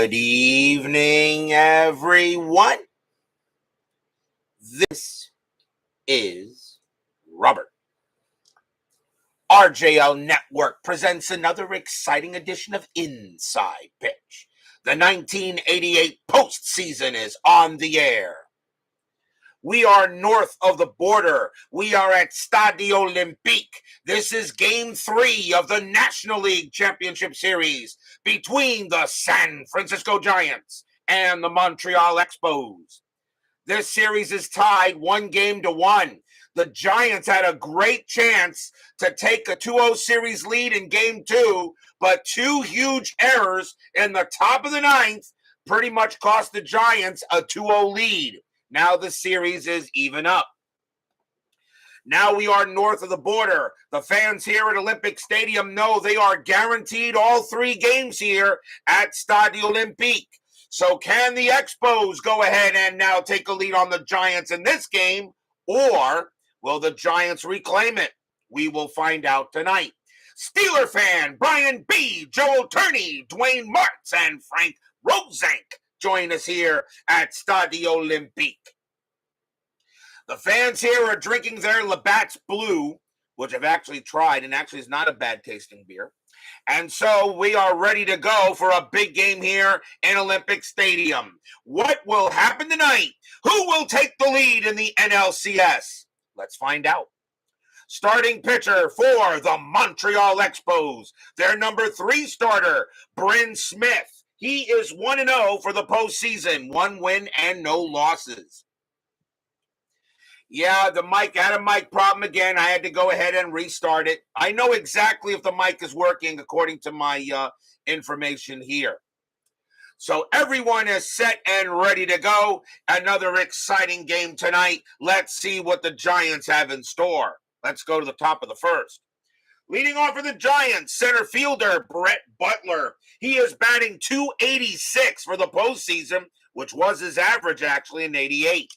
Good evening, everyone. This is Robert. RJL Network presents another exciting edition of Inside Pitch. The 1988 postseason is on the air. We are north of the border. We are at Stade Olympique. This is Game 3 of the National League Championship Series between the San Francisco Giants and the Montreal Expos. This series is tied 1-1. The Giants had a great chance to take a 2-0 series lead in Game 2, but two huge errors in the top of the ninth pretty much cost the Giants a 2-0 lead. Now the series is even up. Now we are north of the border. The fans here at Olympique Stadium know they are guaranteed all 3 games here at Stade Olympique. So can the Expos go ahead and now take a lead on the Giants in this game, or will the Giants reclaim it? We will find out tonight. Steeler fan Brian B., Joe Turney, Dwayne Martz, and Frank Rosenk join us here at Stade Olympique. The fans here are drinking their Labatt's Blue, which I've actually tried and actually is not a bad tasting beer. And so we are ready to go for a big game here in Olympic Stadium. What will happen tonight? Who will take the lead in the NLCS? Let's find out. Starting pitcher for the Montreal Expos, their number 3 starter, Bryn Smith. He is 1-0 for the postseason, 1 win and no losses. Yeah, the mic had a mic problem again. I had to go ahead and restart it. I know exactly if the mic is working according to my information here. So everyone is set and ready to go. Another exciting game tonight. Let's see what the Giants have in store. Let's go to the top of the first. Leading off for the Giants, center fielder Brett Butler. He is batting .286 for the postseason, which was his average actually in '88.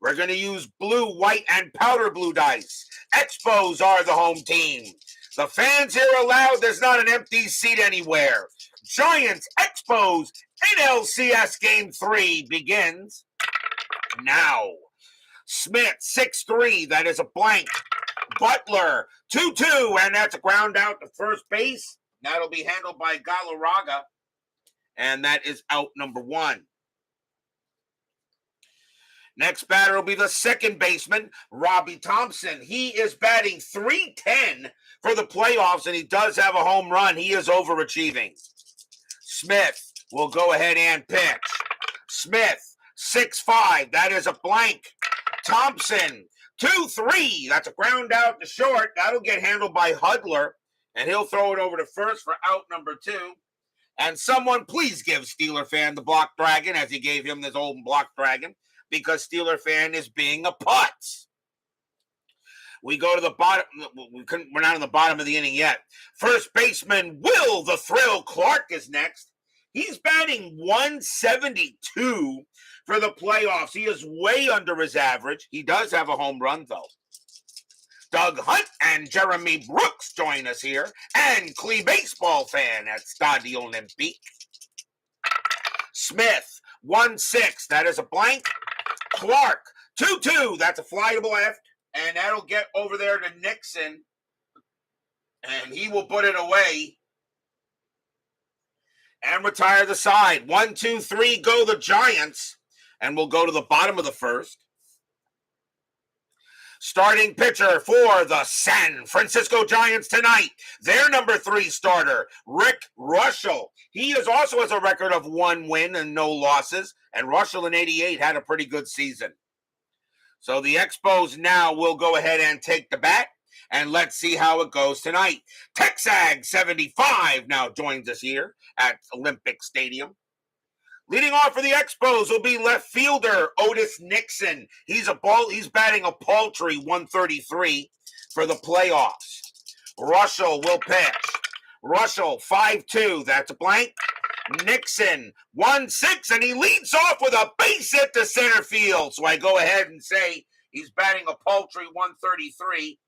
We're going to use blue, white, and powder blue dice. Expos are the home team. The fans here are loud. There's not an empty seat anywhere. Giants, Expos, NLCS Game 3 begins now. Smith, 6-3. That is a blank. Butler, 2-2, and that's a ground out to first base. That'll be handled by Galarraga, and that is out number 1. Next batter will be the second baseman, Robbie Thompson. He is batting .310 for the playoffs, and he does have a home run. He is overachieving. Smith will go ahead and pitch. Smith, 6-5. That is a blank. Thompson, 2-3. That's a ground out to short. That'll get handled by Hudler, and he'll throw it over to first for out number 2. And someone please give Steeler fan the block dragon, as he gave him this old block dragon, because Steeler fan is being a putz. We go to the bottom. We're not on the bottom of the inning yet. First baseman Will the Thrill Clark is next. He's batting .172 for the playoffs. He is way under his average. He does have a home run, though. Doug Hunt and Jeremy Brooks join us here, and Clee baseball fan at Stade Olympique. Smith, 1-6. That is a blank. Clark, 2-2. That's a fly to left, and that'll get over there to Nixon, and he will put it away and retire the side. 1-2-3 go the Giants, and we'll go to the bottom of the first. Starting pitcher for the San Francisco Giants tonight, their number 3 starter, Rick Reuschel. He also has a record of 1 win and no losses, and Reuschel in '88 had a pretty good season. So the Expos now will go ahead and take the bat, and let's see how it goes tonight. Texag 75 now joins us here at Olympic Stadium. Leading off for the Expos will be left fielder Otis Nixon. He's batting a paltry .133 for the playoffs. Reuschel will pitch. Reuschel, 5-2. That's a blank. Nixon, 1-6, and he leads off with a base hit to center field. So I go ahead and say he's batting a paltry .133,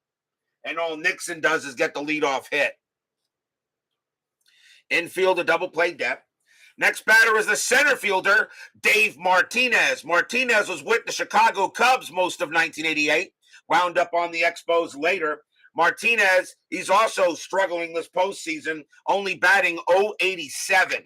and all Nixon does is get the leadoff hit. Infield, a double play depth. Next batter is the center fielder, Dave Martinez. Martinez was with the Chicago Cubs most of 1988, wound up on the Expos later. Martinez, he's also struggling this postseason, only batting .087.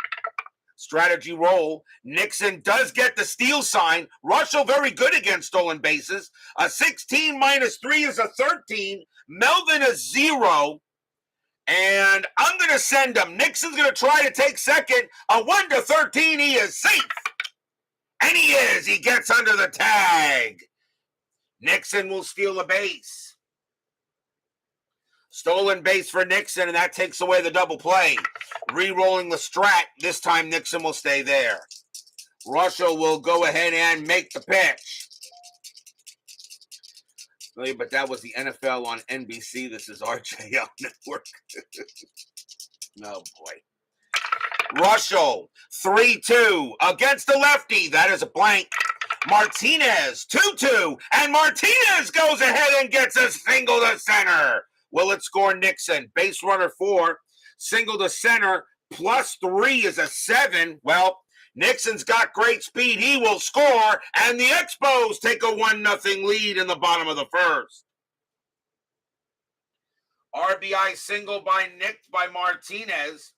Strategy roll. Nixon does get the steal sign. Reuschel very good against stolen bases. A 16 minus 3 is a 13. Melvin a 0. And I'm going to send him. Nixon's going to try to take second. A 1 to 13, he is safe. And he is. He gets under the tag. Nixon will steal a base. Stolen base for Nixon, and that takes away the double play. Re-rolling the strat. This time Nixon will stay there. Reuschel will go ahead and make the pitch. But that was the NFL on NBC. This is RJL Network. Oh, boy. Reuschel, 3-2 against the lefty. That is a blank. Martinez, 2-2. And Martinez goes ahead and gets a single to center. Will it score Nixon? Base runner 4. Single to center. +3 is a 7. Well, Nixon's got great speed. He will score, and the Expos take a 1-0 lead in the bottom of the first. RBI single by Martinez.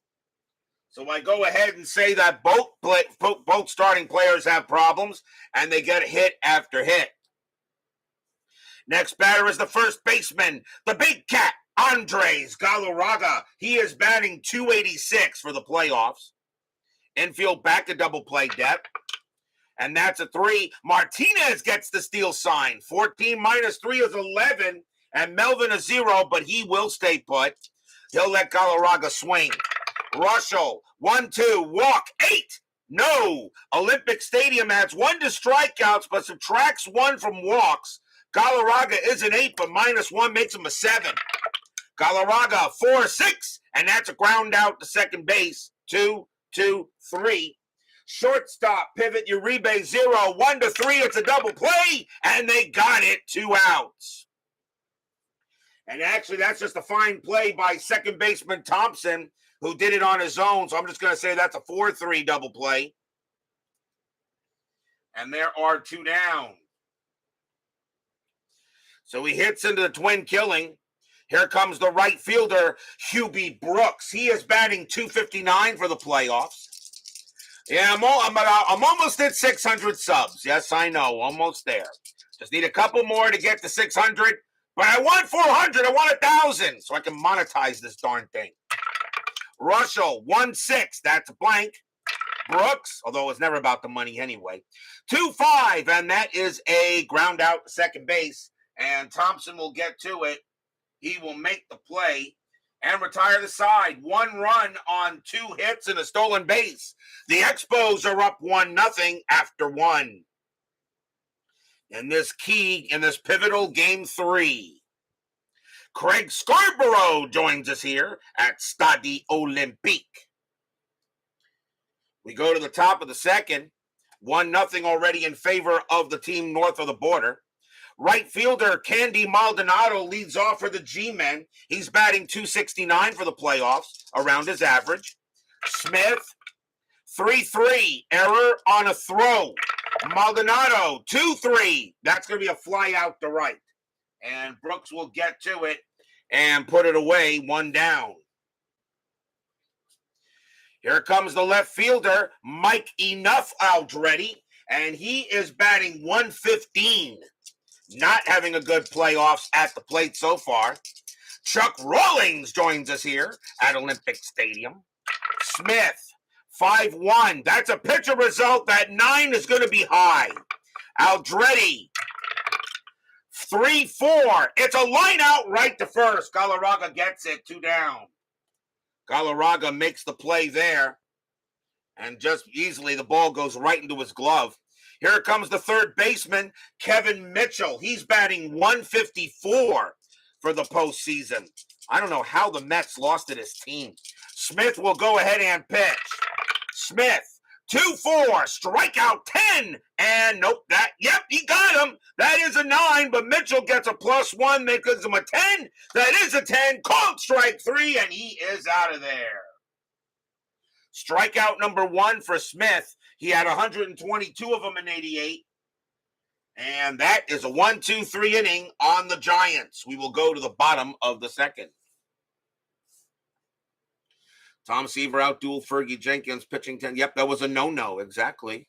So I go ahead and say that both starting players have problems, and they get hit after hit. Next batter is the first baseman, the big cat, Andres Galarraga. He is batting .286 for the playoffs. Infield back to double play depth. And that's a 3. Martinez gets the steal sign. 14 minus 3 is 11. And Melvin a 0, but he will stay put. He'll let Galarraga swing. Reuschel, 1-2, walk, 8. No. Olympique Stadium adds 1 to strikeouts, but subtracts 1 from walks. Galarraga is an 8, but -1 makes him a 7. Galarraga, 4-6, and that's a ground out to second base. 2-2-3. Shortstop, pivot, Uribe, 0. 1 to 3, it's a double play, and they got it. 2 outs. And actually, that's just a fine play by second baseman Thompson, who did it on his own. So I'm just going to say that's a 4-3 double play. And there are 2 down. So he hits into the twin killing. Here comes the right fielder, Hubie Brooks. He is batting .259 for the playoffs. Yeah, I'm almost at 600 subs. Yes, I know, almost there. Just need a couple more to get to 600. But I want 400. I want 1,000 so I can monetize this darn thing. Reuschel, 1-6. That's a blank. Brooks, although it's never about the money anyway. 2-5, and that is a ground out to second base. And Thompson will get to it. He will make the play and retire the side. 1 run on 2 hits and a stolen base. The Expos are up 1-0 after 1. In this pivotal game 3. Craig Scarborough joins us here at Stade Olympique. We go to the top of the second. 1-0 already in favor of the team north of the border. Right fielder Candy Maldonado leads off for the G-Men. He's batting .269 for the playoffs, around his average. Smith, 3-3, error on a throw. Maldonado, 2-3. That's going to be a fly out to right. And Brooks will get to it and put it away, 1 down. Here comes the left fielder, Mike Enough Aldretti, and he is batting .115. Not having a good playoffs at the plate so far. Chuck Rawlings joins us here at Olympic Stadium. Smith, 5-1. That's a pitcher result. That 9 is going to be high. Aldretti, 3-4. It's a line out right to first. Galarraga gets it, 2 down. Galarraga makes the play there. And just easily the ball goes right into his glove. Here comes the third baseman, Kevin Mitchell. He's batting .154 for the postseason. I don't know how the Mets lost to this team. Smith will go ahead and pitch. Smith, 2-4, strikeout 10. And nope, he got him. That is a 9, but Mitchell gets a +1, makes him a 10. That is a 10, called strike 3, and he is out of there. Strikeout number 1 for Smith. He had 122 of them in 88. And that is a 1-2-3 inning on the Giants. We will go to the bottom of the second. Tom Seaver outdueled Fergie Jenkins, pitching 10. Yep, that was a no-no, exactly.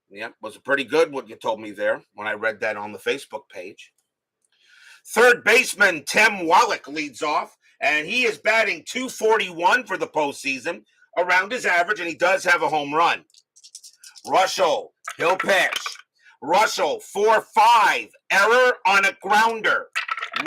Yep, was pretty good what you told me there when I read that on the Facebook page. Third baseman Tim Wallach leads off, and he is batting .241 for the postseason, around his average, and he does have a home run. Reuschel, he'll pitch. Reuschel, 4-5, error on a grounder.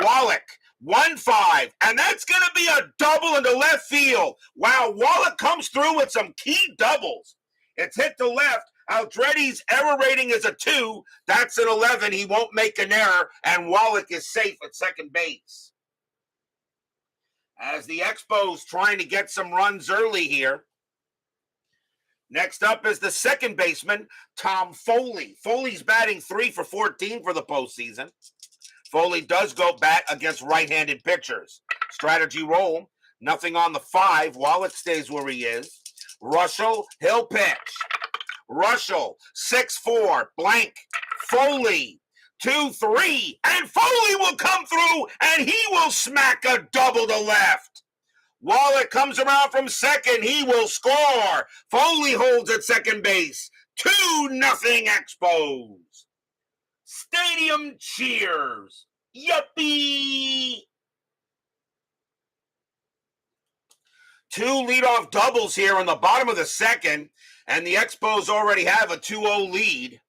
Wallach, 1-5, and that's going to be a double into left field. Wow, Wallach comes through with some key doubles. It's hit to left. Aldretti's error rating is a 2. That's an 11. He won't make an error, and Wallach is safe at second base. As the Expos trying to get some runs early here. Next up is the second baseman, Tom Foley. Foley's batting 3 for 14 for the postseason. Foley does go bat against right-handed pitchers. Strategy roll, nothing on the 5. Wallach stays where he is. Reuschel, he'll pitch. Reuschel, 6-4, blank. Foley, 2-3, and Foley will come through, and he will smack a double to left. Wallach comes around from second. He will score. Foley holds at second base. 2-0 Expos. Stadium cheers. Yuppie. 2 leadoff doubles here in the bottom of the second, and the Expos already have a 2-0 lead.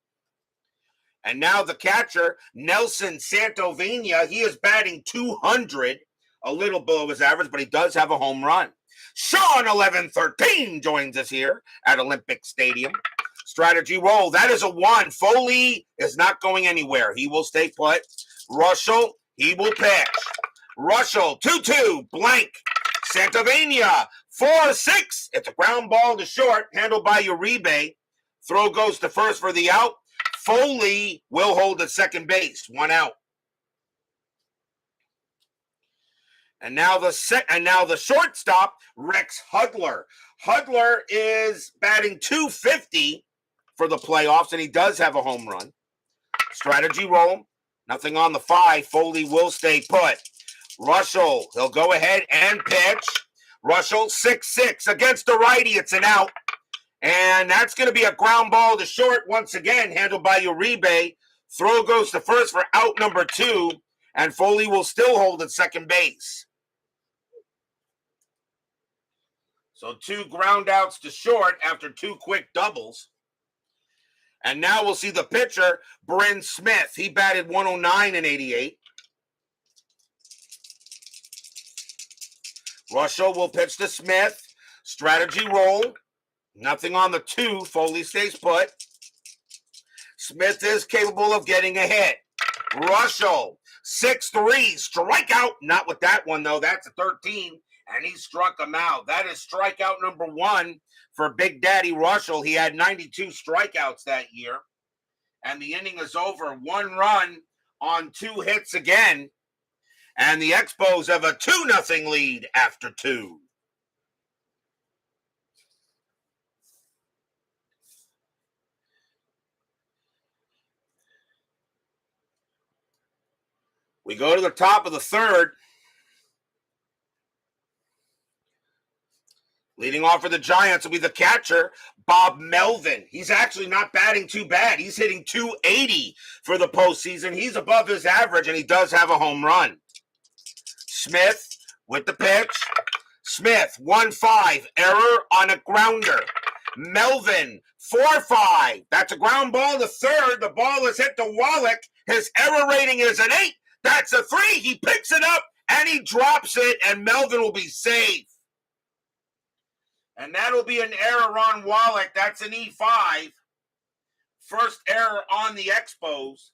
And now the catcher, Nelson Santovenia, he is batting .200, a little below his average, but he does have a home run. Sean 1113 joins us here at Olympique Stadium. Strategy roll, that is a 1. Foley is not going anywhere. He will stay put. Reuschel, he will pitch. Reuschel, 2-2, blank. Santovenia, 4-6. It's a ground ball to short, handled by Uribe. Throw goes to first for the out. Foley will hold at second base, 1 out. And now the shortstop, Rex Hudler. Hudler is batting .250 for the playoffs, and he does have a home run. Strategy roll, nothing on the 5. Foley will stay put. Reuschel, he'll go ahead and pitch. Reuschel, 6-6 against the righty. It's an out. And that's going to be a ground ball to short once again, handled by Uribe. Throw goes to first for out number 2, and Foley will still hold at second base. So 2 ground outs to short after 2 quick doubles. And now we'll see the pitcher, Bryn Smith. He batted 109 in 88. Reuschel will pitch to Smith. Strategy roll. Nothing on the 2. Foley stays put. Smith is capable of getting a hit. Reuschel, 6-3, strikeout. Not with that one, though. That's a 13, and he struck him out. That is strikeout number 1 for Big Daddy Reuschel. He had 92 strikeouts that year, and the inning is over. 1 run on 2 hits again, and the Expos have a 2-0 lead after 2. We go to the top of the third. Leading off for the Giants will be the catcher, Bob Melvin. He's actually not batting too bad. He's hitting .280 for the postseason. He's above his average, and he does have a home run. Smith with the pitch. Smith, 1-5, error on a grounder. Melvin, 4-5. That's a ground ball to third. The ball is hit to Wallach. His error rating is an 8. That's a 3. He picks it up, and he drops it, and Melvin will be safe. And that'll be an error on Wallach. That's an E5. First error on the Expos.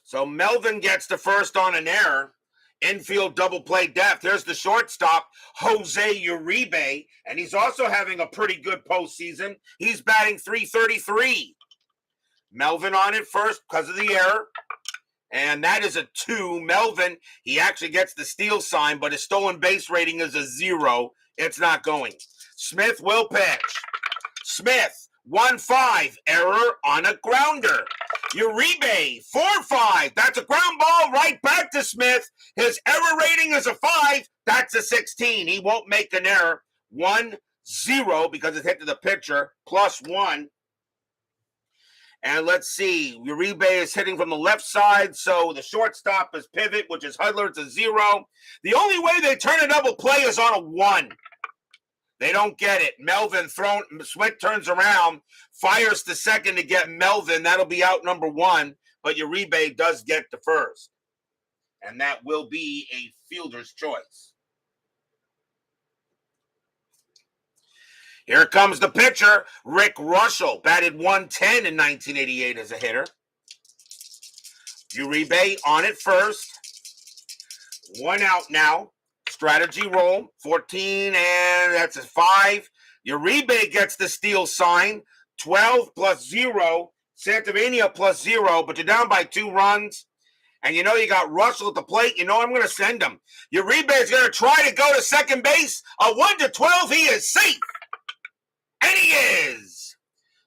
So Melvin gets the first on an error. Infield double play depth. There's the shortstop, Jose Uribe, and he's also having a pretty good postseason. He's batting .333. Melvin on it first because of the error. And that is a 2. Melvin, he actually gets the steal sign, but his stolen base rating is a 0. It's not going. Smith will pitch. Smith, 1-5, error on a grounder. Uribe, 4-5. That's a ground ball right back to Smith. His error rating is a 5. That's a 16. He won't make an error. 1-0 because it hit to the pitcher, +1. And let's see, Uribe is hitting from the left side, so the shortstop is pivot, which is Hudler. It's a 0. The only way they turn a double play is on a 1. They don't get it. Melvin Smith turns around, fires to second to get Melvin. That'll be out number 1, but Uribe does get to first. And that will be a fielder's choice. Here comes the pitcher, Rick Reuschel, batted 110 in 1988 as a hitter. Uribe on it first. 1 out now. Strategy roll, 14, and that's a 5. Uribe gets the steal sign, 12 +0. Santamania +0, but you're down by 2 runs. And you know you got Reuschel at the plate. You know I'm going to send him. Uribe is going to try to go to second base. A 1-12, he is safe. And he is.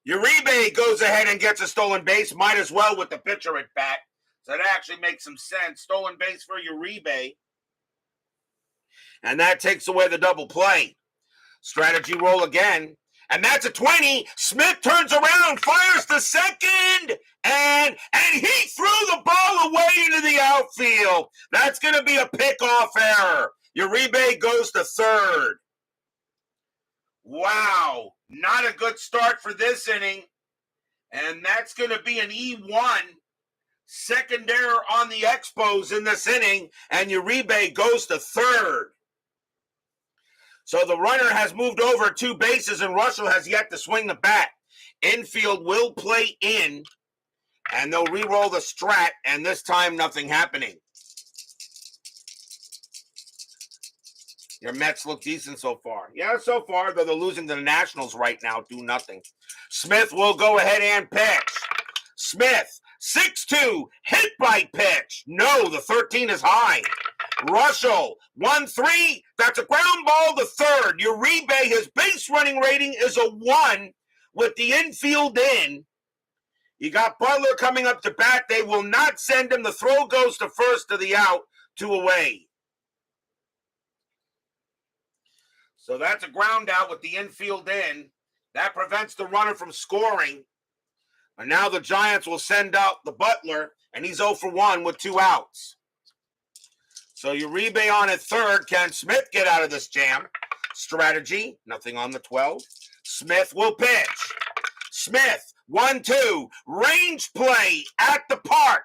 Uribe goes ahead and gets a stolen base. Might as well with the pitcher at bat. So that actually makes some sense. Stolen base for Uribe. And that takes away the double play. Strategy roll again. And that's a 20. Smith turns around, fires to second. And he threw the ball away into the outfield. That's going to be a pickoff error. Uribe goes to third. Wow, not a good start for this inning. And that's going to be an E1. Second error on the Expos in this inning. And Uribe goes to third. So the runner has moved over 2 bases, and Reuschel has yet to swing the bat. Infield will play in, and they'll re-roll the strat, and this time nothing happening. Your Mets look decent so far. Yeah, so far, though they're losing to the Nationals right now, 2-0. Smith will go ahead and pitch. Smith, 6-2, hit by pitch. No, the 13 is high. Reuschel, 1-3, that's a ground ball to third. Uribe, his base running rating is a 1 with the infield in. You got Butler coming up to bat. They will not send him. The throw goes to first to the out, 2 away. So that's a ground out with the infield in. That prevents the runner from scoring. And now the Giants will send out the Butler, and he's 0 for 1 with 2 outs. So Uribe on at third. Can Smith get out of this jam? Strategy, nothing on the 12. Smith will pitch. Smith, 1-2, range play at the park.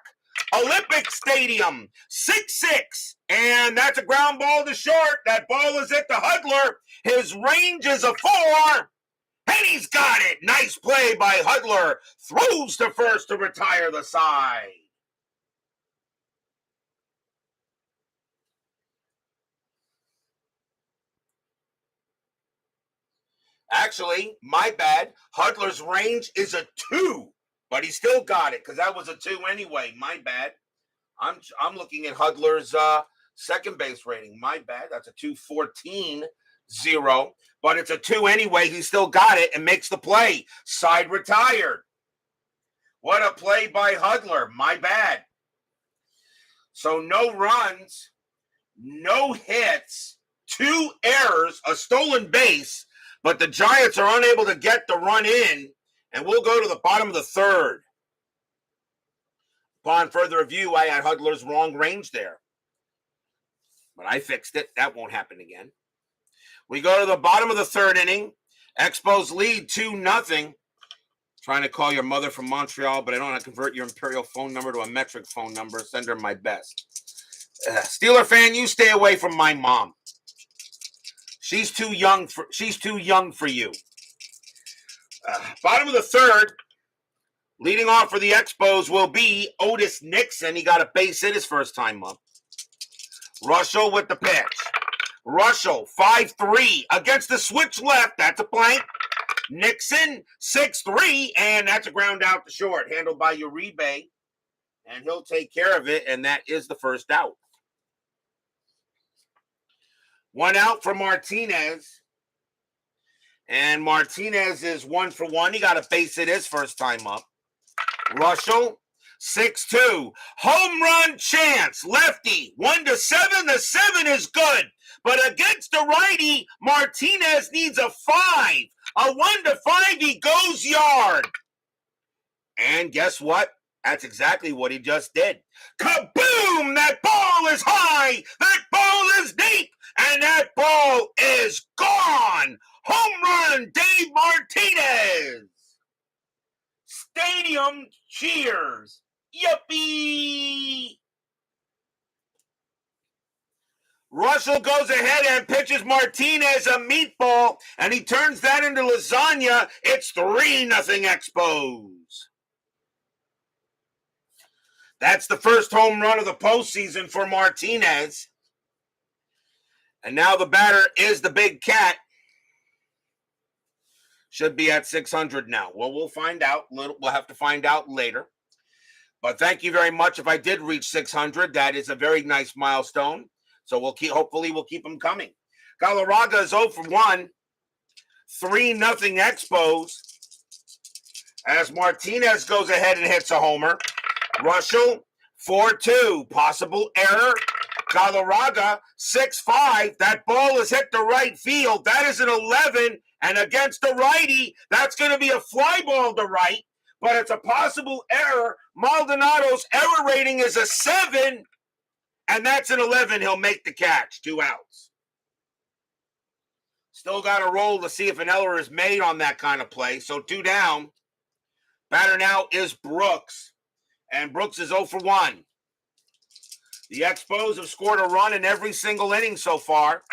Olympique Stadium, 6-6. And that's a ground ball to short. That ball is at the Hudler. His range is a 4. And he's got it. Nice play by Hudler. Throws to first to retire the side. Actually, my bad. Hudler's range is a 2, but he still got it because that was a 2 anyway. My bad. I'm looking at Hudler's second base rating. My bad. That's a 2.14-0, but it's a 2 anyway. He still got it and makes the play. Side retired. What a play by Hudler. My bad. So no runs, no hits, 2 errors, a stolen base. But the Giants are unable to get the run in, and we'll go to the bottom of the third. Upon further review, I had Hudler's wrong range there. But I fixed it. That won't happen again. We go to the bottom of the third inning. Expos lead 2-0. Trying to call your mother from Montreal, but I don't want to convert your Imperial phone number to a metric phone number. Send her my best. Steeler fan, you stay away from my mom. She's too young for you. Bottom of the third, leading off for the Expos will be Otis Nixon. He got a base hit his first time up. Reuschel with the pitch. Reuschel, 5-3 against the switch left. That's a blank. Nixon, 6-3, and that's a ground out to short, handled by Uribe. And he'll take care of it, and that is the first out. One out for Martinez. And Martinez is 1 for 1. He got a base hit his first time up. Reuschel, 6-2. Home run chance. Lefty, 1-7. The 7 is good. But against the righty, Martinez needs a 5. A 1-5, he goes yard. And guess what? That's exactly what he just did. Kaboom! That ball is high. That ball is deep. And that ball is gone. Home run, Dave Martinez. Stadium cheers. Yippee! Reuschel goes ahead and pitches Martinez a meatball, and he turns that into lasagna. It's 3-0 Expos. That's the first home run of the postseason for Martinez. And now the batter is the big cat. Should be at 600 now. Well, we'll find out. We'll have to find out later. But thank you very much. If I did reach 600, that is a very nice milestone. So hopefully we'll keep them coming. Galarraga is 0 for 1. 3-0 Expos. As Martinez goes ahead and hits a homer. Reuschel, 4-2. Possible error. Galarraga, 6-5. That ball is hit to right field. That is an 11. And against the righty, that's going to be a fly ball to right. But it's a possible error. Maldonado's error rating is a 7. And that's an 11. He'll make the catch. 2 outs. Still got to roll to see if an error is made on that kind of play. So 2 down. Batter now is Brooks. And Brooks is 0 for 1. The Expos have scored a run in every single inning so far.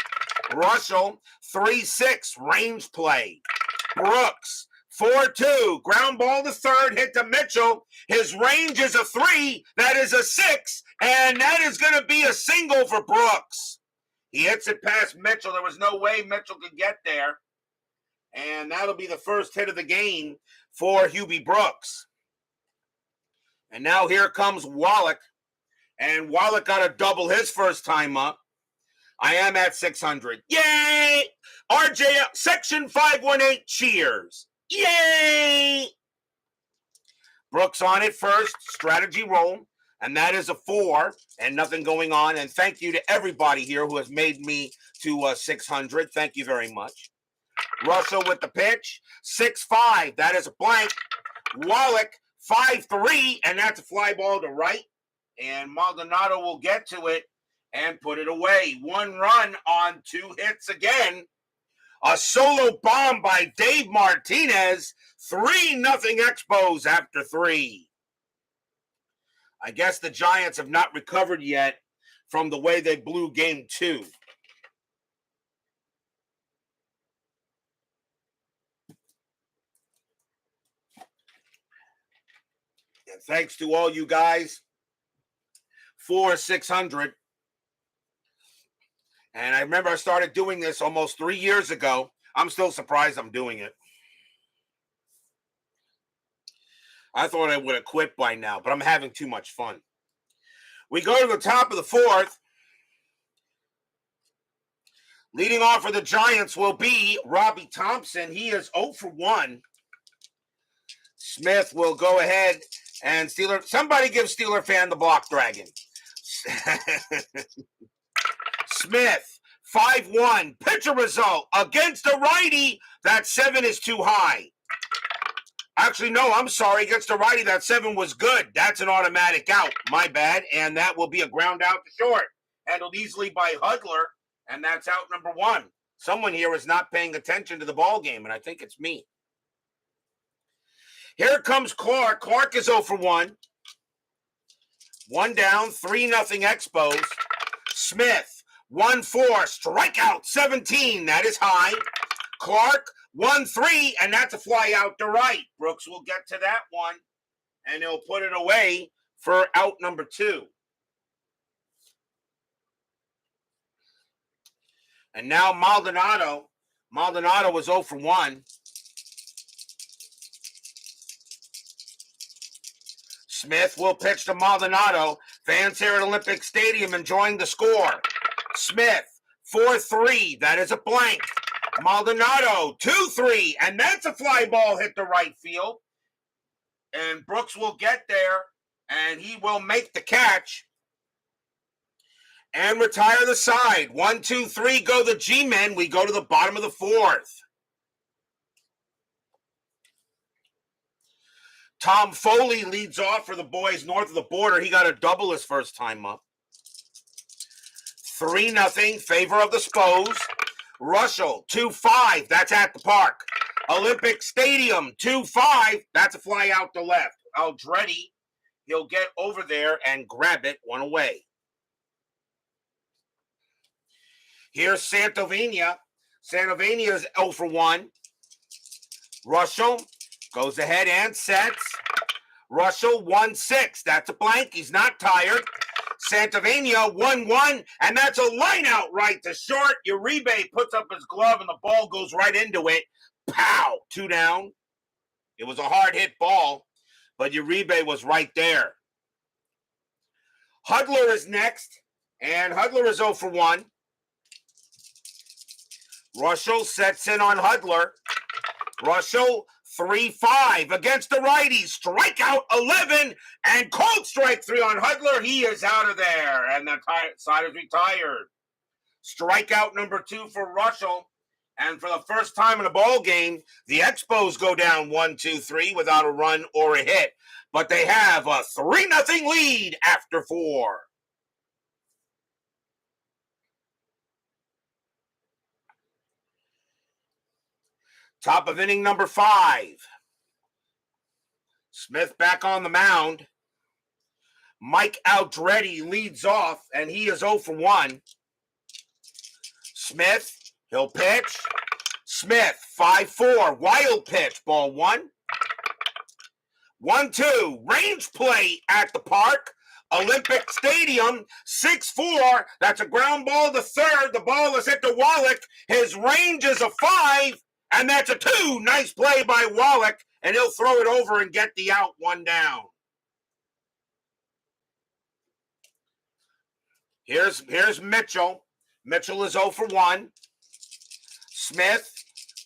Reuschel, 3-6, range play. Brooks, 4-2, ground ball to third, hit to Mitchell. His range is a 3, that is a 6, and that is going to be a single for Brooks. He hits it past Mitchell. There was no way Mitchell could get there. And that'll be the first hit of the game for Hubie Brooks. And now here comes Wallach. And Wallach got a double his first time up. I am at 600. Yay! RJ, Section 518 cheers. Yay! Brooks on it first, strategy roll. And that is a 4 and nothing going on. And thank you to everybody here who has made me to 600. Thank you very much. Reuschel with the pitch. 6-5. That is a blank. Wallach, 5-3. And that's a fly ball to right. And Maldonado will get to it and put it away. 1 run on 2 hits again. A solo bomb by Dave Martinez. 3-0 Expos after 3. I guess the Giants have not recovered yet from the way they blew game 2. And thanks to all you guys for 600. And I remember I started doing this almost 3 years ago. I'm still surprised I'm doing it. I thought I would have quit by now, but I'm having too much fun. We go to the top of the 4th. Leading off for the Giants will be Robbie Thompson. He is 0 for 1. Smith will go ahead and Steeler. Somebody give Steeler fan the block dragon. Smith, 5-1. Pitcher result against a righty. That 7 is too high. Actually, no, I'm sorry. Against the righty, that 7 was good. That's an automatic out. My bad. And that will be a ground out to short. Handled easily by Hudler. And that's out number 1. Someone here is not paying attention to the ball game, and I think it's me. Here comes Clark. Clark is 0 for 1. 1 down, 3-0 Expos. Smith, 1-4, strikeout 17. That is high. Clark, 1-3, and that's a fly out to right. Brooks will get to that one, and he'll put it away for out number 2. And now Maldonado. Maldonado was 0 for 1. Smith will pitch to Maldonado. Fans here at Olympic Stadium enjoying the score. Smith, 4-3. That is a blank. Maldonado, 2-3. And that's a fly ball hit the right field. And Brooks will get there, and he will make the catch and retire the side. 1, 2, 3 go the G-men. We go to the bottom of the fourth. Tom Foley leads off for the boys north of the border. He got a double his first time up. 3-0, favor of the Expos. Reuschel, 2-5. That's at the park. Olympic Stadium, 2-5. That's a fly out to left. Aldretti, he'll get over there and grab it, one away. Here's Santovenia. Santovenia is 0 for 1. Reuschel goes ahead and sets. Reuschel, 1-6. That's a blank. He's not tired. Santovenia, 1-1. And that's a line out right to short. Uribe puts up his glove and the ball goes right into it. Pow! 2 down. It was a hard hit ball, but Uribe was right there. Hudler is next, and Hudler is 0 for 1. Reuschel sets in on Hudler. Reuschel, 3-5 against the righty. Strikeout 11, and cold strike 3 on Hudler. He is out of there, and the side is retired. Strikeout number 2 for Reuschel. And for the first time in a ball game, the Expos go down 1-2-3 without a run or a hit. But they have a 3-0 lead after 4. Top of inning number 5. Smith back on the mound. Mike Aldretti leads off, and he is 0 for 1. Smith, he'll pitch. Smith, 5-4. Wild pitch, ball 1. 1-2. Range play at the park. Olympic Stadium, 6-4. That's a ground ball to third. The ball is hit to Wallach. His range is a 5, and that's a 2. Nice play by Wallach, and he'll throw it over and get the out, 1 down. Here's Mitchell. Mitchell is 0 for 1. Smith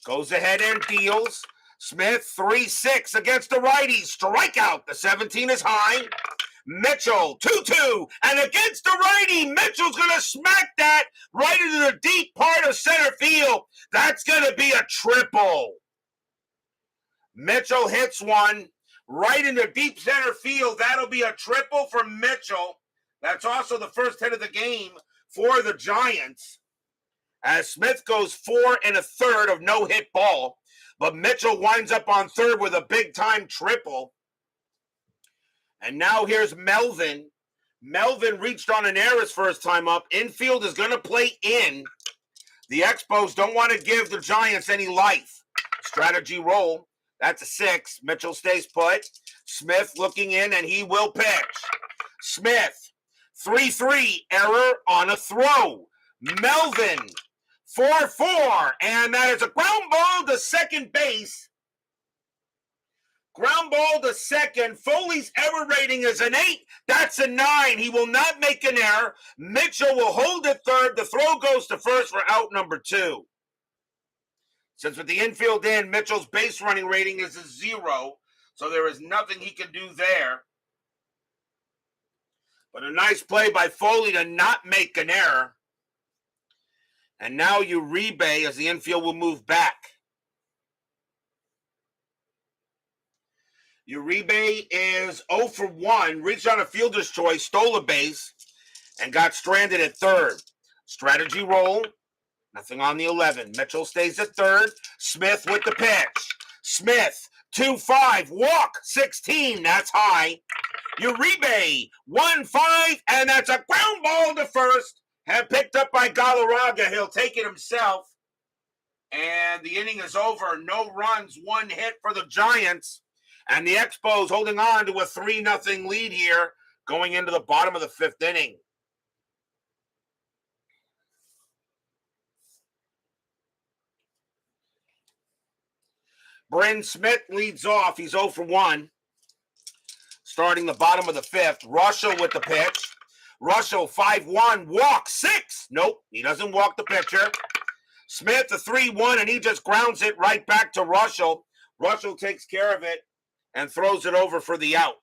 goes ahead and deals. Smith, 3-6 against the righty. Strikeout. The 17 is high. Mitchell, 2-2. And against the righty, Mitchell's going to smack that right into the deep part of center field. That's going to be a triple. Mitchell hits one right into deep center field. That'll be a triple for Mitchell. That's also the first hit of the game for the Giants, as Smith goes 4 1/3 of no-hit ball, but Mitchell winds up on third with a big-time triple. And now here's Melvin. Melvin reached on an error his first time up. Infield is going to play in. The Expos don't want to give the Giants any life. Strategy roll. That's a 6. Mitchell stays put. Smith looking in, and he will pitch. Smith, 3-3, error on a throw. Melvin, 4-4, and that is a ground ball to second base. Ground ball to second. Foley's error rating is an 8. That's a 9. He will not make an error. Mitchell will hold it third. The throw goes to first for out number 2. Since with the infield in, Mitchell's base running rating is a 0, so there is nothing he can do there. But a nice play by Foley to not make an error. And now Uribe, as the infield will move back. Uribe is 0 for 1, reached on a fielder's choice, stole a base, and got stranded at third. Strategy roll, nothing on the 11. Mitchell stays at third. Smith with the pitch. Smith, 2-5, walk, 16, that's high. Uribe, 1-5, and that's a ground ball to first. And picked up by Galarraga. He'll take it himself. And the inning is over. No runs, 1 hit for the Giants. And the Expos holding on to a 3-0 lead here going into the bottom of the 5th inning. Bryn Smith leads off. He's 0 for 1. Starting the bottom of the fifth. Reuschel with the pitch. Reuschel 5-1, walk 6. Nope, he doesn't walk the pitcher. Smith the 3-1, and he just grounds it right back to Reuschel. Reuschel takes care of it and throws it over for the out.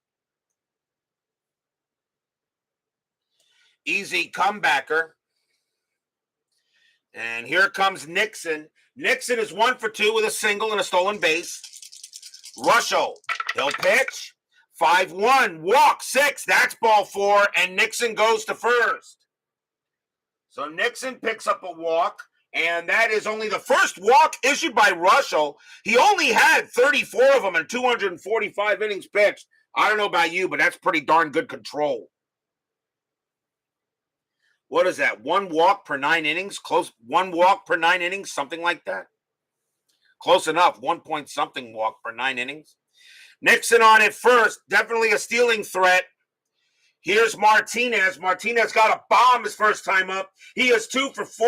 Easy comebacker. And here comes Nixon. Nixon is 1 for 2 with a single and a stolen base. Reuschel, he'll pitch. 5-1, walk 6. That's ball 4, and Nixon goes to first. So Nixon picks up a walk, and that is only the first walk issued by Reuschel. He only had 34 of them in 245 innings pitched. I don't know about you, but that's pretty darn good control. What is that? 1 walk per 9 innings? Close. 1 walk per 9 innings, something like that. Close enough. 1 point something walk per 9 innings. Nixon on it first. Definitely a stealing threat. Here's Martinez. Martinez got a bomb his first time up. He is 2 for 4.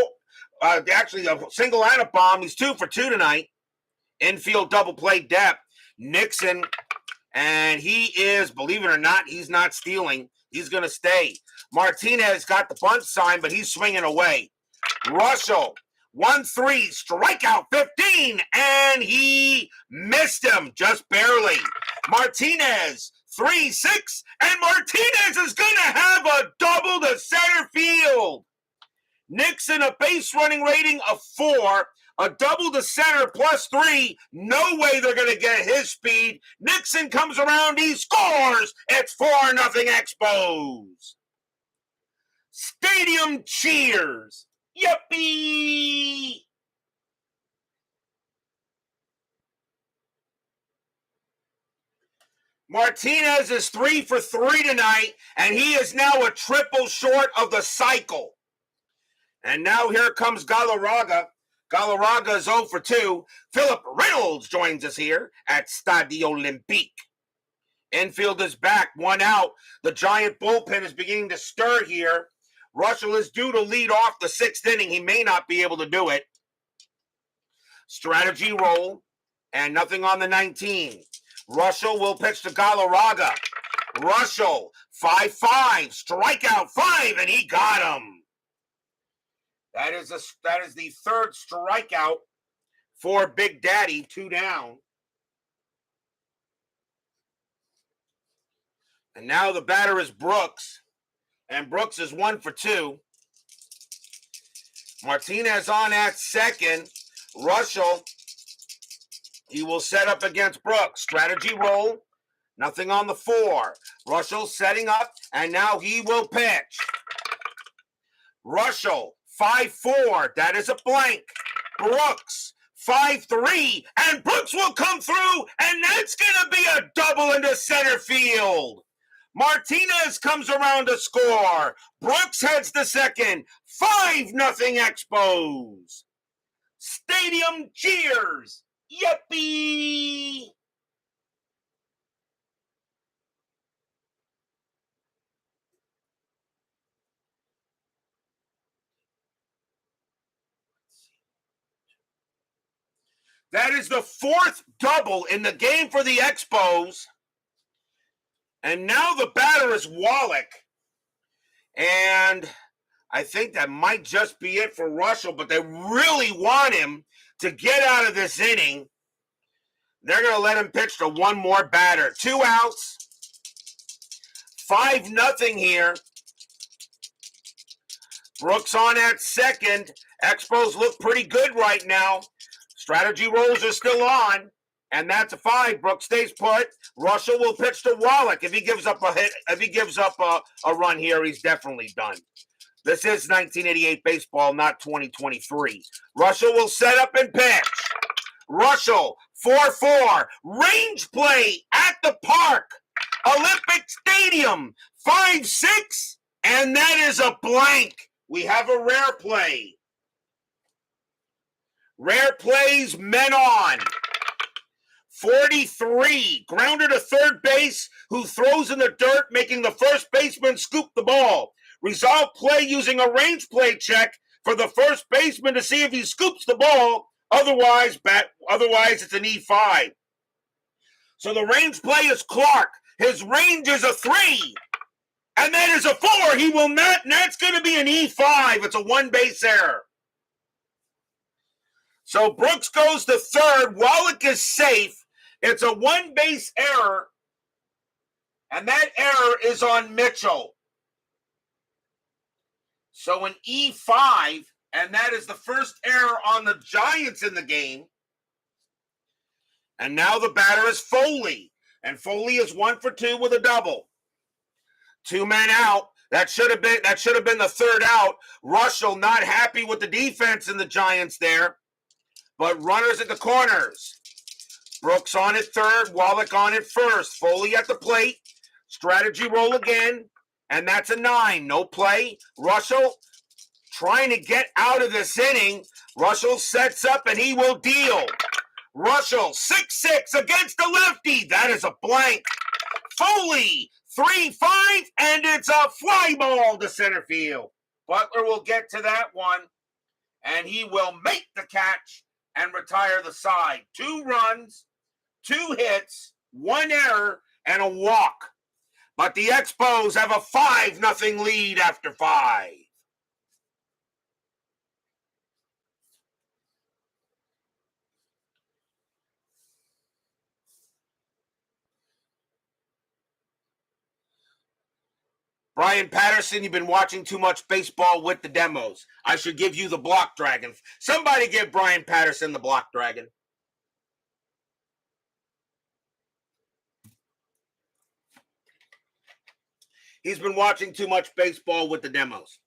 Actually, a single and a bomb. He's 2 for 2 tonight. Infield double play depth. Nixon, and he is, believe it or not, he's not stealing. He's going to stay. Martinez got the bunt sign, but he's swinging away. Reuschel, 1-3, strikeout 15, and he missed him just barely. Martinez, 3-6, and Martinez is going to have a double to center field. Nixon, a base running rating of 4, a double to center plus 3. No way they're going to get his speed. Nixon comes around, he scores. It's 4-0 Expos. Stadium cheers. Yippee! Martinez is 3 for 3 tonight, and he is now a triple short of the cycle. And now here comes Galarraga. Galarraga is 0 for 2. Philip Reynolds joins us here at Stade Olympique. Infield is back, 1 out. The Giant bullpen is beginning to stir here. Reuschel is due to lead off the 6th inning. He may not be able to do it. Strategy roll, and nothing on the 19. Reuschel will pitch to Galarraga. Reuschel, 5-5, strikeout 5, and he got him. That is the 3rd strikeout for Big Daddy, 2 down. And now the batter is Brooks. And Brooks is 1 for 2. Martinez on at second. Reuschel, he will set up against Brooks. Strategy roll. Nothing on the 4. Reuschel setting up, and now he will pitch. Reuschel, 5-4. That is a blank. Brooks, 5-3. And Brooks will come through, and that's going to be a double into center field. Martinez comes around to score. Brooks heads to second. 5-0 Expos. Stadium cheers. Yippee! That is the 4th double in the game for the Expos. And now the batter is Wallach. And I think that might just be it for Reuschel, but they really want him to get out of this inning. They're going to let him pitch to one more batter. 2 outs. 5-0 here. Brooks on at second. Expos look pretty good right now. Strategy rolls are still on. And that's a 5. Brooks stays put. Reuschel will pitch to Wallach. If he gives up a hit, if he gives up a run here, he's definitely done. This is 1988 baseball, not 2023. Reuschel will set up and pitch. Reuschel, 4-4. Range play at the park. Olympic Stadium, 5-6. And that is a blank. We have a rare play. Rare plays, men on. 43, grounder to third base, who throws in the dirt, making the first baseman scoop the ball. Resolve play using a range play check for the first baseman to see if he scoops the ball. Otherwise, it's an E5. So the range play is Clark. His range is a 3. And that is a 4. He will not, and that's going to be an E5. It's a one-base error. So Brooks goes to third. Wallach is safe. It's a one-base error. And that error is on Mitchell. So an E5, and that is the first error on the Giants in the game. And now the batter is Foley. And Foley is 1 for 2 with a double. 2 men out. That should have been the third out. Reuschel not happy with the defense in the Giants there. But runners at the corners. Brooks on at third, Wallach on at first. Foley at the plate. Strategy roll again. And that's a 9. No play. Reuschel trying to get out of this inning. Reuschel sets up and he will deal. Reuschel 6-6 against the lefty. That is a blank. Foley 3-5, and it's a fly ball to center field. Butler will get to that one, and he will make the catch and retire the side. 2 runs, 2 hits, 1 error, and a walk. But the Expos have a 5-0 lead after 5. Brian Patterson, you've been watching too much baseball with the demos. I should give you the block dragon. Somebody give Brian Patterson the block dragon. He's been watching too much baseball with the demos.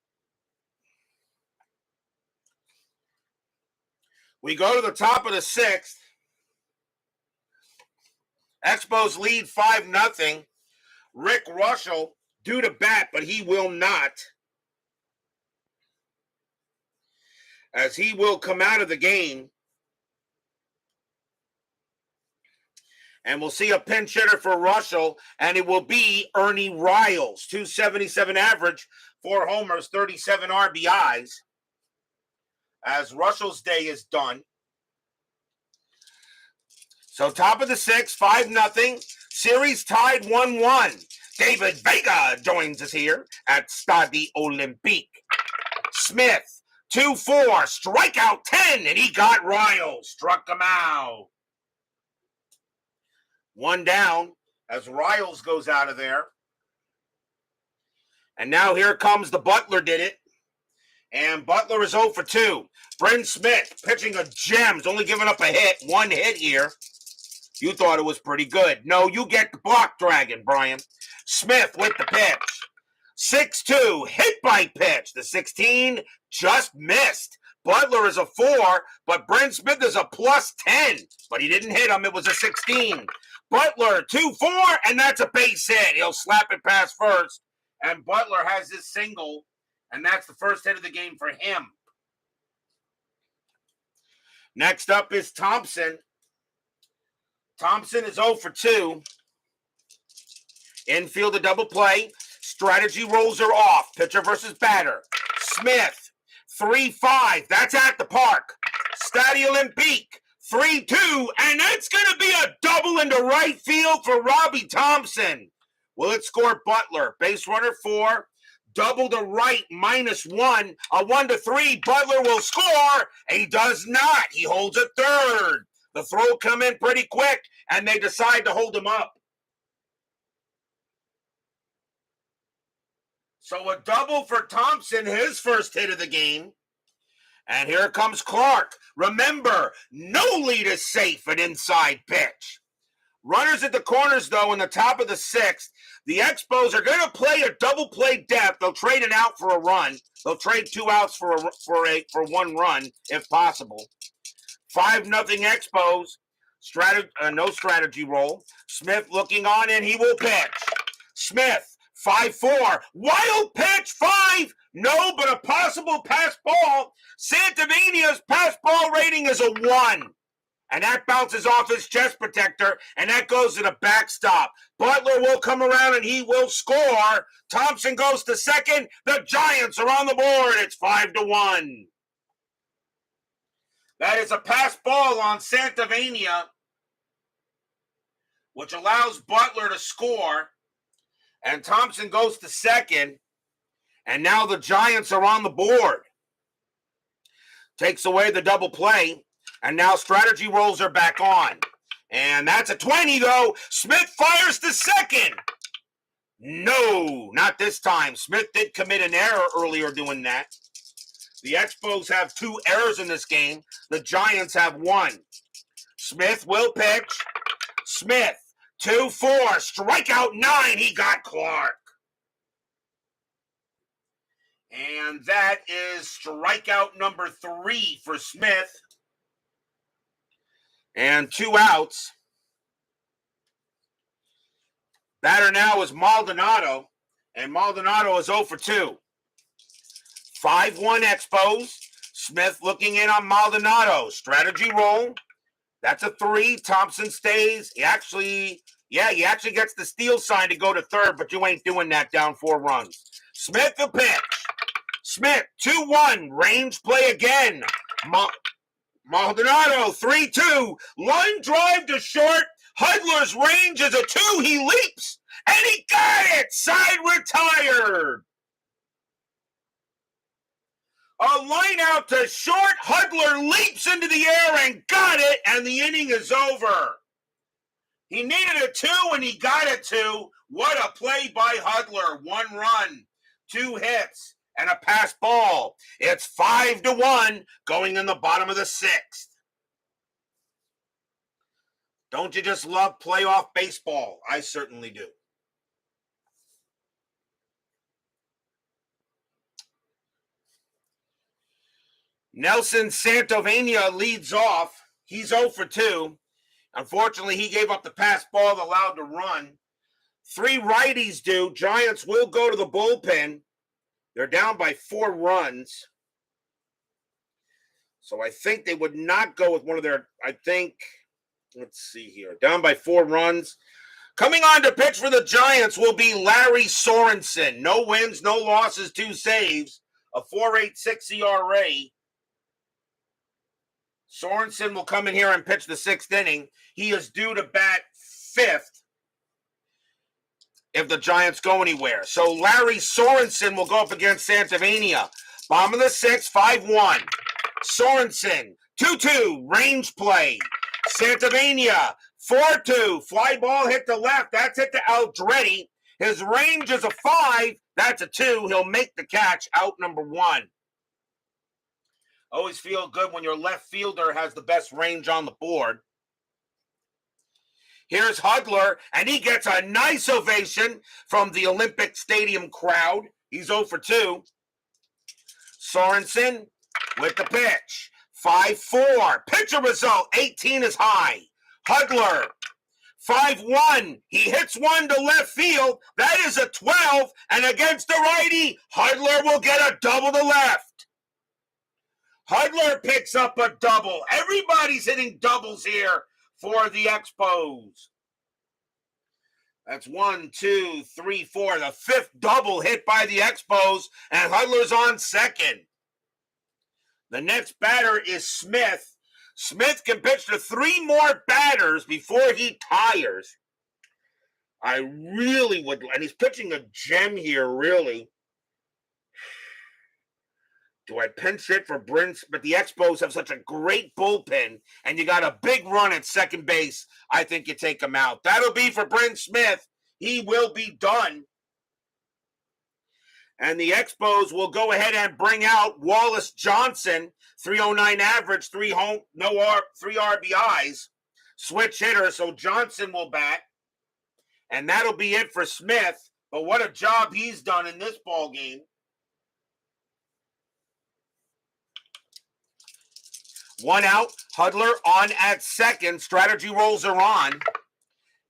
We go to the top of the 6th. Expos lead 5-0. Rick Reuschel due to bat, but he will not. As he will come out of the game. And we'll see a pinch hitter for Reuschel, and it will be Ernie Riles. 277 average, 4 homers, 37 RBIs. As Reuschel's day is done. So top of the 6th, 5-0. Series tied 1-1. David Vega joins us here at Stade Olympique. Smith, 2-4, strikeout 10, and he got Riles, struck him out. 1 down as Riles goes out of there. And now here comes the Butler did it. And Butler is 0 for 2. Bryn Smith pitching a gems, only giving up a hit, 1 hit here. You thought it was pretty good. No, you get the block dragon, Brian. Smith with the pitch. 6-2, hit by pitch. The 16 just missed. Butler is a 4, but Bryn Smith is a +10. But he didn't hit him. It was a 16. Butler, 2-4, and that's a base hit. He'll slap it past first. And Butler has his single, and that's the first hit of the game for him. Next up is Thompson. Thompson is 0 for 2. Infield a double play. Strategy rolls are off. Pitcher versus batter. Smith, 3-5. That's at the park. Stade Olympique, 3-2. And that's going to be a double into right field for Robbie Thompson. Will it score Butler? Base runner 4. Double to right, -1. A 1-3. Butler will score. He does not. He holds a third. The throw come in pretty quick, and they decide to hold him up. So a double for Thompson, his first hit of the game. And here comes Clark. Remember, no lead is safe, an inside pitch. Runners at the corners, though, in the top of the 6th. The Expos are going to play a double play depth. They'll trade an out for a run. They'll trade 2 outs for 1 run, if possible. 5-0 Expos. No strategy roll. Smith looking on, and he will pitch. Smith, 5-4. Wild pitch, 5. No, but a possible pass ball. Santavinia's pass ball rating is a 1. And that bounces off his chest protector, and that goes to the backstop. Butler will come around, and he will score. Thompson goes to second. The Giants are on the board. It's 5-1. That is a pass ball on Santavania. which allows Butler to score. And Thompson goes to second. And now the Giants are on the board. Takes away the double play. And now strategy rolls are back on. And that's a 20, though. Smith fires to second. No, not this time. Smith did commit an error earlier doing that. The Expos have 2 errors in this game. The Giants have 1. Smith will pitch. Smith, 2-4. Strikeout 9. He got Clark. And that is strikeout number 3 for Smith. And 2 outs. Batter now is Maldonado. And Maldonado is 0 for 2. 5-1 Expos. Smith looking in on Maldonado. Strategy roll. That's a 3. Thompson stays. He actually gets the steal sign to go to third, but you ain't doing that down 4 runs. Smith the pitch. Smith, 2-1. Range play again. Maldonado, 3-2. Line drive to short. Hudler's range is a 2. He leaps, and he got it. Side retired. A line out to short. Hudler leaps into the air and got it, and the inning is over. He needed a 2, and he got a 2. What a play by Hudler. 1 run, 2 hits, and a pass ball. It's 5-1 going in the bottom of the 6th. Don't you just love playoff baseball? I certainly do. Nelson Santovania leads off. He's 0 for 2. Unfortunately, he gave up the pass ball allowed to run. 3 righties do. Giants will go to the bullpen. They're down by 4 runs. So I think they would not go with one of their, let's see here. Down by 4 runs. Coming on to pitch for the Giants will be Larry Sorensen. No wins, no losses, 2 saves. A 4.86 ERA. Sorensen will come in here and pitch the 6th inning. He is due to bat 5th if the Giants go anywhere. So Larry Sorensen will go up against Santovania. Bottom of the 6th, 5-1. Sorensen, 2-2, range play. Santovania, 4-2, fly ball hit to left. That's hit to Aldretti. His range is a 5. That's a 2. He'll make the catch, out number 1. Always feel good when your left fielder has the best range on the board. Here's Hudler, and he gets a nice ovation from the Olympic Stadium crowd. He's 0 for 2. Sorensen with the pitch. 5-4. Pitcher result, 18 is high. Hudler, 5-1. He hits one to left field. That is a 12, and against the righty, Hudler will get a double to left. Hudler picks up a double. Everybody's hitting doubles here for the Expos. That's 1, 2, 3, 4. The 5th double hit by the Expos, and Hudler's on second. The next batter is Smith. Smith can pitch to 3 more batters before he tires. I really would, and he's pitching a gem here, really. Do I pinch hit for Bryn? But the Expos have such a great bullpen, and you got a big run at second base. I think you take him out. That'll be for Bryn Smith. He will be done. And the Expos will go ahead and bring out Wallace Johnson, 309 average, 3 RBIs, switch hitter. So Johnson will bat, and that'll be it for Smith. But what a job he's done in this ball game. One out, Hudler on at second. Strategy rolls are on.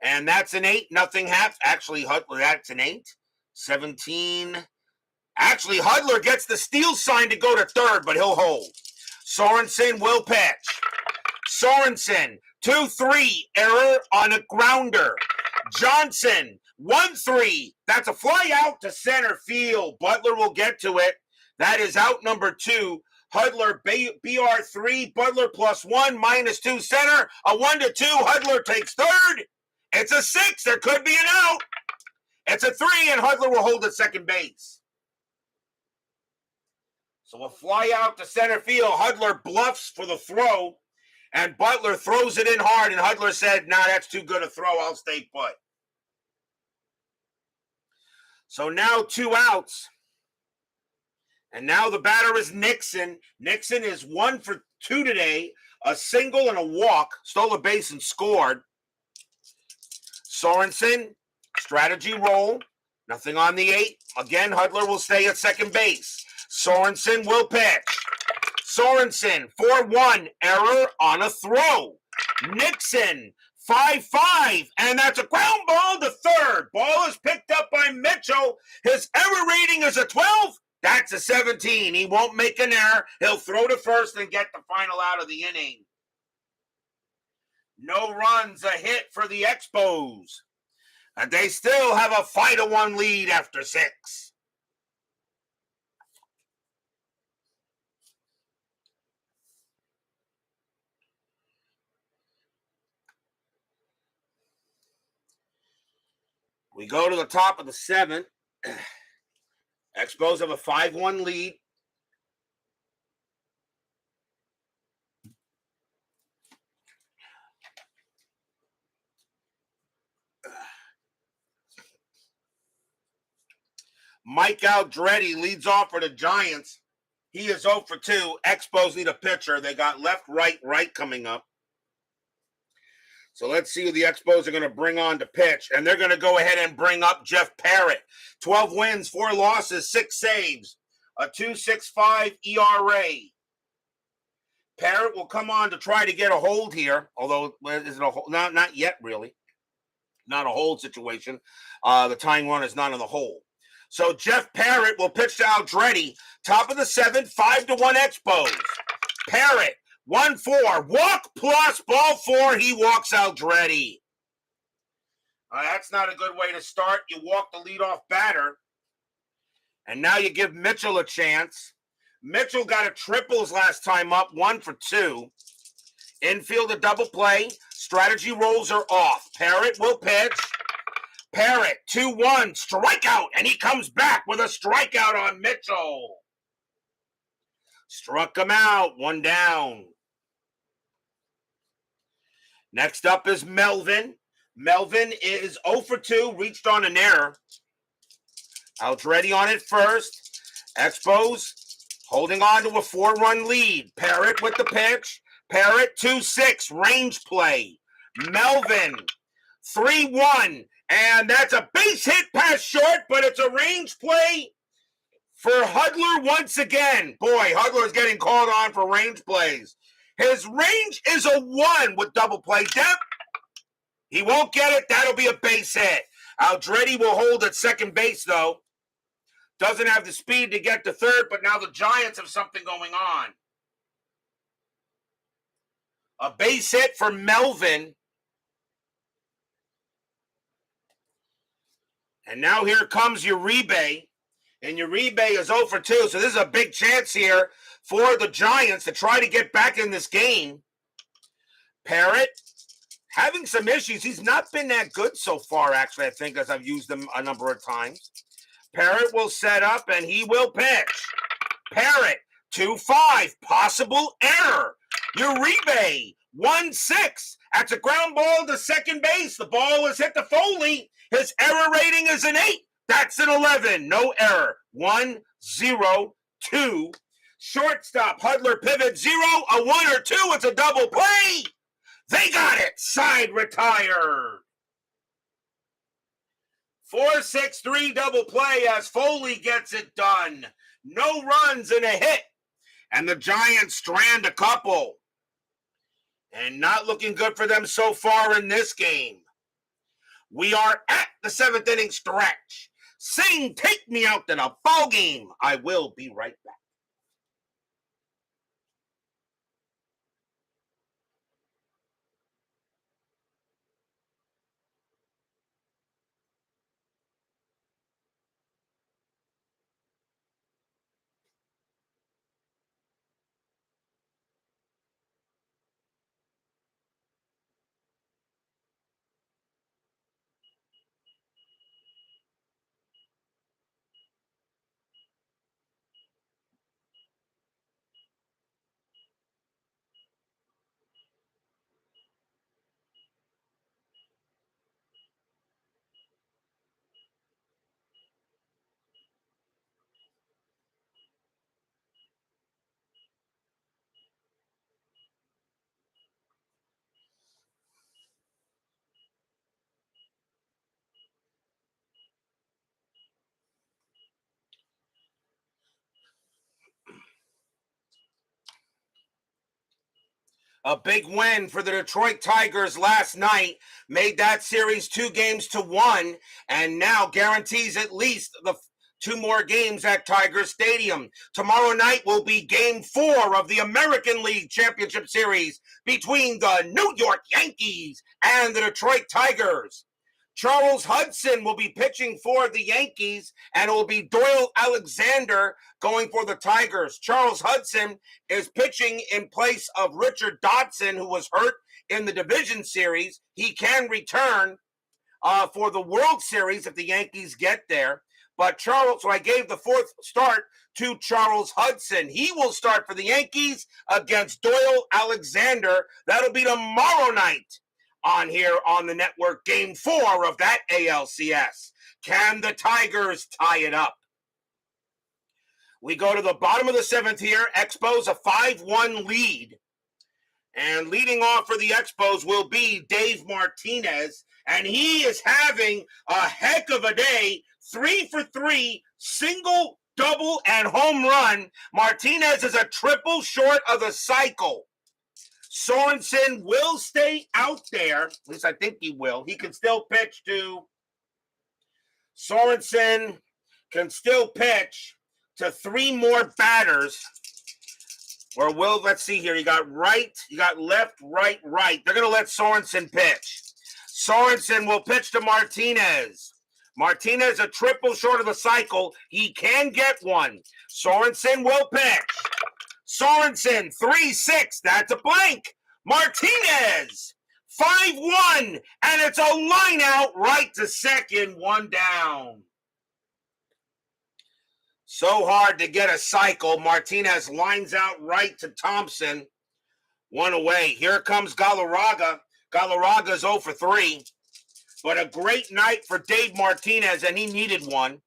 And that's an 8-0 half. Actually, Hudler, that's an 8. 17. Actually, Hudler gets the steal sign to go to third, but he'll hold. Sorensen will pitch. Sorensen, 2-3, error on a grounder. Johnson, 1-3. That's a fly out to center field. Butler will get to it. That is out number 2. Hudler, BR3, Butler +1, -2 center, a 1-2. Hudler takes third, It's a 6. There could be an out. It's a 3, and Hudler will hold at second base. So we'll fly out to center field. Hudler bluffs for the throw, and Butler throws it in hard, and Hudler said, nah, that's too good a throw. I'll stay put. So now 2 outs. And now the batter is Nixon. Nixon is 1 for 2 today. A single and a walk. Stole a base and scored. Sorensen, strategy roll. Nothing on the 8. Again, Hudler will stay at second base. Sorensen will pitch. Sorensen, 4-1. Error on a throw. Nixon, 5-5. And that's a ground ball to third. Ball is picked up by Mitchell. His error rating is a 12. That's a 17. He won't make an error. He'll throw to first and get the final out of the inning. No runs, a hit for the Expos. And they still have a 5-1 lead after 6. We go to the top of the 7th. Expos have a 5-1 lead. Mike Aldretti leads off for the Giants. He is 0 for 2. Expos need a pitcher. They got left, right coming up. So let's see who the Expos are going to bring on to pitch. And they're going to go ahead and bring up Jeff Parrott. 12 wins, 4 losses, 6 saves. A 2.65 ERA. Parrott will come on to try to get a hold here. Although, is it a hold? Not yet, really. Not a hold situation. The tying run is not in the hole. So Jeff Parrott will pitch to Aldretti. Top of the 7th, 5-1 Expos. Parrott, 1-4. Walk plus ball 4. He walks Aldretti. That's not a good way to start. You walk the leadoff batter. And now you give Mitchell a chance. Mitchell got a triples last time up, 1 for 2. Infield a double play. Strategy rolls are off. Parrott will pitch. Parrott, 2-1, strikeout, and he comes back with a strikeout on Mitchell. Struck him out, 1 down. Next up is Melvin. Melvin is 0 for 2, reached on an error. Aldretti on it first. Expos holding on to a 4-run lead. Parrott with the pitch. Parrott, 2-6, range play. Melvin, 3-1. And that's a base hit past short, but it's a range play for Hudler once again. Boy, Hudler is getting called on for range plays. His range is a 1 with double play depth. He won't get it. That'll be a base hit. Aldretti will hold at second base, though. Doesn't have the speed to get to third, but now the Giants have something going on. A base hit for Melvin. And now here comes Uribe. And Uribe is 0 for 2. So this is a big chance here for the Giants to try to get back in this game. Parrott having some issues. He's not been that good so far, actually, I think, as I've used him a number of times. Parrott will set up, and he will pitch. Parrott, 2-5. Possible error. Uribe, 1-6. That's a ground ball to second base. The ball is hit to Foley. His error rating is an 8. That's an 11. No error. 1-0-2. Shortstop, Hudler pivot 0, a 1 or 2. It's a double play. They got it. Side retired. 4-6-3 double play as Foley gets it done. No runs and a hit. And the Giants strand a couple. And not looking good for them so far in this game. We are at the 7th inning stretch. Sing, take me out to the ball game. I will be right back. A big win for the Detroit Tigers last night made that series 2-1, and now guarantees at least the 2 more games at Tiger Stadium. Tomorrow night will be Game 4 of the American League Championship Series between the New York Yankees and the Detroit Tigers. Charles Hudson will be pitching for the Yankees, and it will be Doyle Alexander going for the Tigers. Charles Hudson is pitching in place of Richard Dodson, who was hurt in the division series. He can return for the World Series if the Yankees get there. But so I gave the 4th start to Charles Hudson. He will start for the Yankees against Doyle Alexander. That'll be tomorrow night on here on the network, Game 4 of that ALCS. Can the Tigers tie it up? We go to the bottom of the 7th here. Expos a 5-1 lead. And leading off for the Expos will be Dave Martinez. And he is having a heck of a day. 3 for 3, single, double, and home run. Martinez is a triple short of the cycle. Sorensen will stay out there. At least I think he will. He can still pitch to Sorensen can still pitch to 3 more batters. Or let's see here. You got right, you got left, right, right. They're going to let Sorensen pitch. Sorensen will pitch to Martinez. Martinez a triple short of the cycle. He can get one. Sorensen will pitch. Sorensen, 3-6. That's a blank. Martinez, 5-1. And it's a line out right to second, 1 down. So hard to get a cycle. Martinez lines out right to Thompson. 1 away. Here comes Galarraga. Galarraga's 0 for 3. But a great night for Dave Martinez, and he needed one.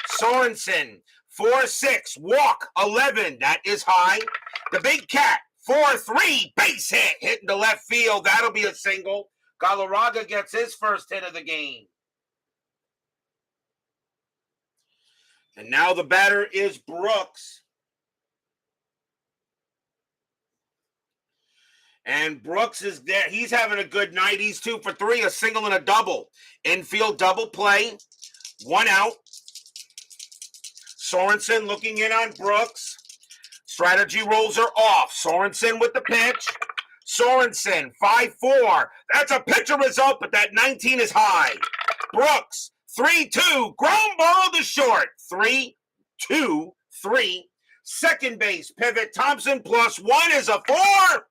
Sorensen, 4-6, walk, 11. That is high. The Big Cat, 4-3, base hit, hitting the left field. That'll be a single. Galarraga gets his first hit of the game. And now the batter is Brooks. And Brooks is there. He's having a good night. He's 2 for 3, a single and a double. Infield double play. 1 out. Sorensen looking in on Brooks. Strategy rolls are off. Sorensen with the pitch. Sorensen, 5-4. That's a pitcher result, but that 19 is high. Brooks, 3-2. Ground ball to short. 3-2-3. Second base pivot. Thompson +1 is a 4.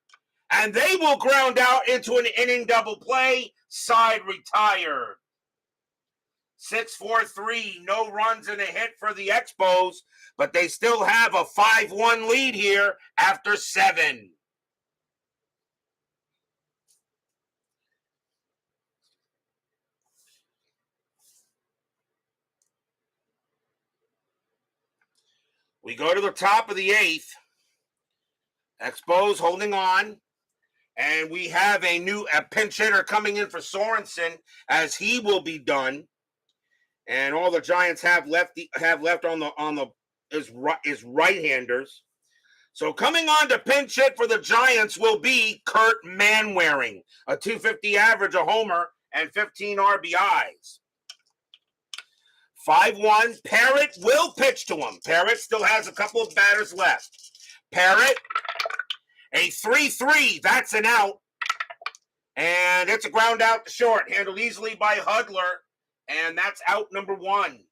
And they will ground out into an inning double play. Side retired. 6-4-3. No runs and a hit for the Expos. But they still have a 5-1 lead here after 7. We go to the top of the 8th. Expos holding on. And we have a pinch hitter coming in for Sorensen, as he will be done. And all the Giants have left is right-handers. So coming on to pinch hit for the Giants will be Kurt Manwaring, a .250 average, a homer, and 15 RBIs. 5-1. Parrott will pitch to him. Parrott still has a couple of batters left. Parrott, a 3-3, that's an out. And it's a ground out to short, handled easily by Hudler. And that's out number 1.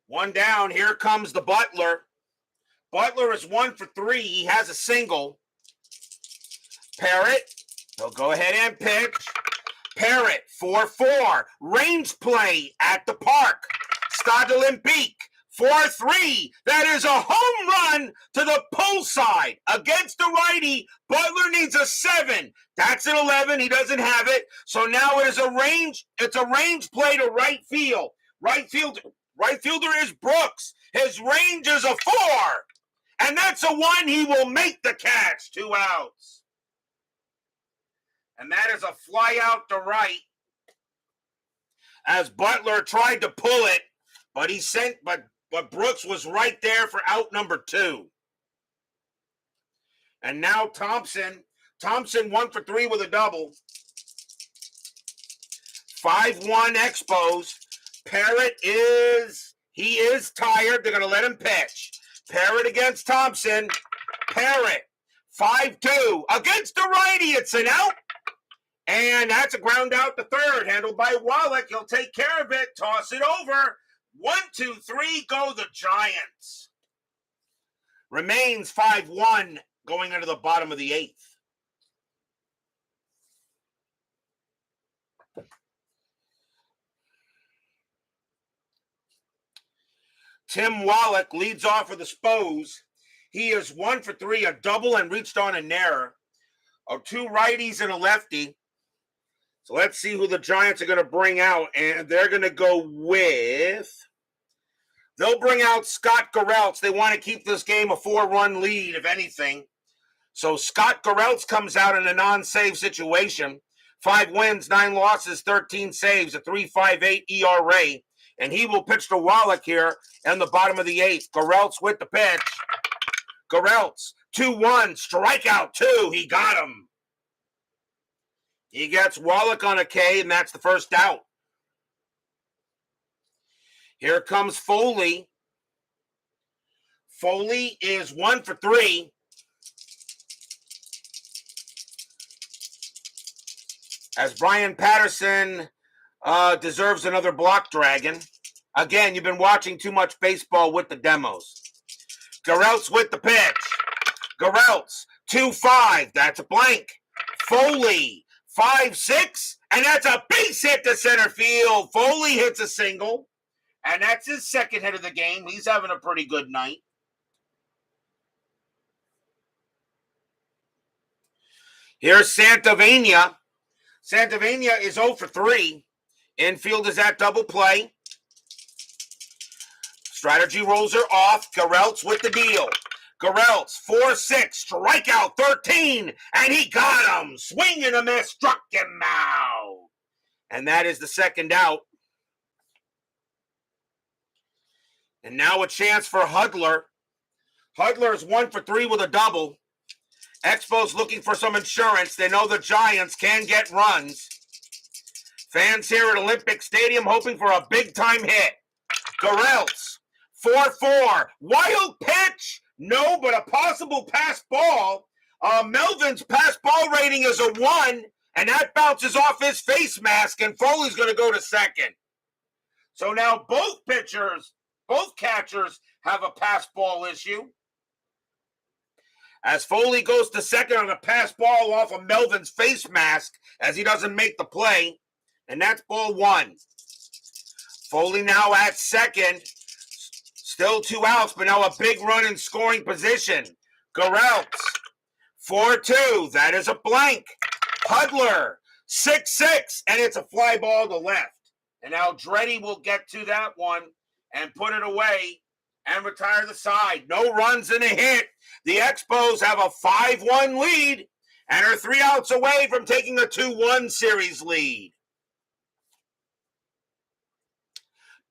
One down, here comes the Butler. Butler is 1 for 3, he has a single. Parrott, he'll go ahead and pitch. Parrott, 4-4, range play at the park. Stade Olympique, 4-3. That is a home run to the pull side against the righty. Butler needs a 7. That's an 11. He doesn't have it. So now it is a range. It's a range play to right field. Right fielder is Brooks. His range is a 4. And that's a 1. He will make the catch. 2 outs. And that is a fly out to right. As Butler tried to pull it, but but Brooks was right there for out number 2. And now Thompson 1 for 3 with a double. 5-1 Expos. Parrott is tired. They're going to let him pitch. Parrott against Thompson. Parrott, 5-2 against the righty. It's an out. And that's a ground out to third, handled by Wallach. He'll take care of it, toss it over. 1, 2, 3, go the Giants. Remains 5-1 going into the bottom of the 8th. Tim Wallach leads off for the Expos. He is 1 for 3, a double, and reached on an error. 2 righties and a lefty. So let's see who the Giants are going to bring out. And they're going to go with... They'll bring out Scott Garrelts. They want to keep this game a 4-run lead, if anything. So Scott Garrelts comes out in a non-save situation. 5 wins, 9 losses, 13 saves, a 3.58 ERA. And he will pitch to Wallach here in the bottom of the 8th. Garrelts with the pitch. Garrelts, 2-1, strikeout 2. He got him. He gets Wallach on a K, and that's the first out. Here comes Foley. Foley is 1 for 3. As Brian Patterson deserves another block dragon. Again, you've been watching too much baseball with the demos. Garrelts with the pitch. Garrelts, 2-5. That's a blank. Foley, 5-6. And that's a base hit to center field. Foley hits a single. And that's his second hit of the game. He's having a pretty good night. Here's Santavania. Santavania is 0 for 3. Infield is at double play. Strategy rolls are off. Garrelts with the deal. Garrelts, 4-6, strikeout 13, and he got him. Swing and a miss, struck him out. And that is the second out. And now a chance for Hudler. Hudler is 1 for 3 with a double. Expos looking for some insurance. They know the Giants can get runs. Fans here at Olympic Stadium hoping for a big-time hit. Garrelts, 4-4. Wild pitch. No, but a possible pass ball. Melvin's pass ball rating is a 1, and that bounces off his face mask, and Foley's going to go to second. So now both catchers have a pass ball issue. As Foley goes to second on a pass ball off of Melvin's face mask as he doesn't make the play, and that's ball 1. Foley now at second. Still 2 outs, but now a big run in scoring position. Garrelts, 4-2. That is a blank. Hudler, 6-6, and it's a fly ball to left. And now Dreddy will get to that one and put it away and retire the side. No runs and a hit. The Expos have a 5-1 lead and are 3 outs away from taking a 2-1 series lead.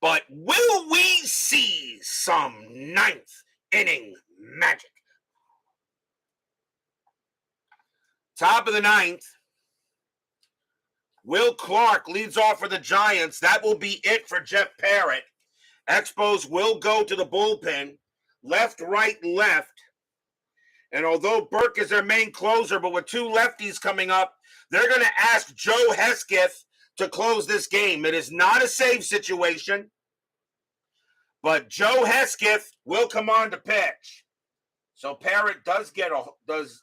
But will we see some 9th inning magic? Top of the 9th. Will Clark leads off for the Giants. That will be it for Jeff Parrott. Expos will go to the bullpen. Left, right, left. And although Burke is their main closer, but with 2 lefties coming up, they're going to ask Joe Hesketh to close this game. It is not a save situation, but Joe Hesketh will come on to pitch. So Parrott does get was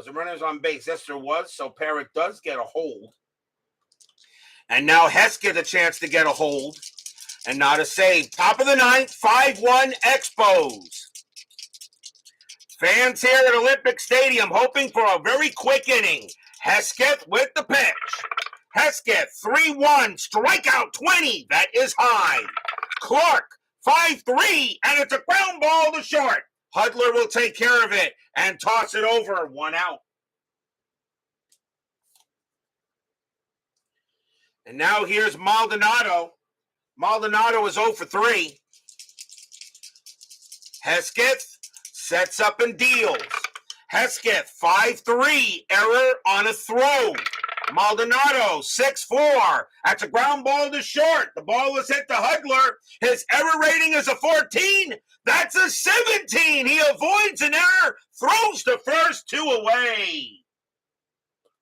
the runners on base? Yes, there was. So Parrott does get a hold. And now Hesketh a chance to get a hold and not a save. Top of the 9th, 5-1 Expos. Fans here at Olympic Stadium hoping for a very quick inning. Hesketh with the pitch. Hesketh, 3-1, strikeout 20. That is high. Clark, 5-3, and it's a ground ball to short. Hudler will take care of it and toss it over. 1 out. And now here's Maldonado. Maldonado is 0 for 3. Hesketh sets up and deals. Hesketh, 5-3, error on a throw. Maldonado, 6-4. That's a ground ball to short. The ball was hit to Hudler. His error rating is a 14. That's a 17. He avoids an error, throws to first, 2 away.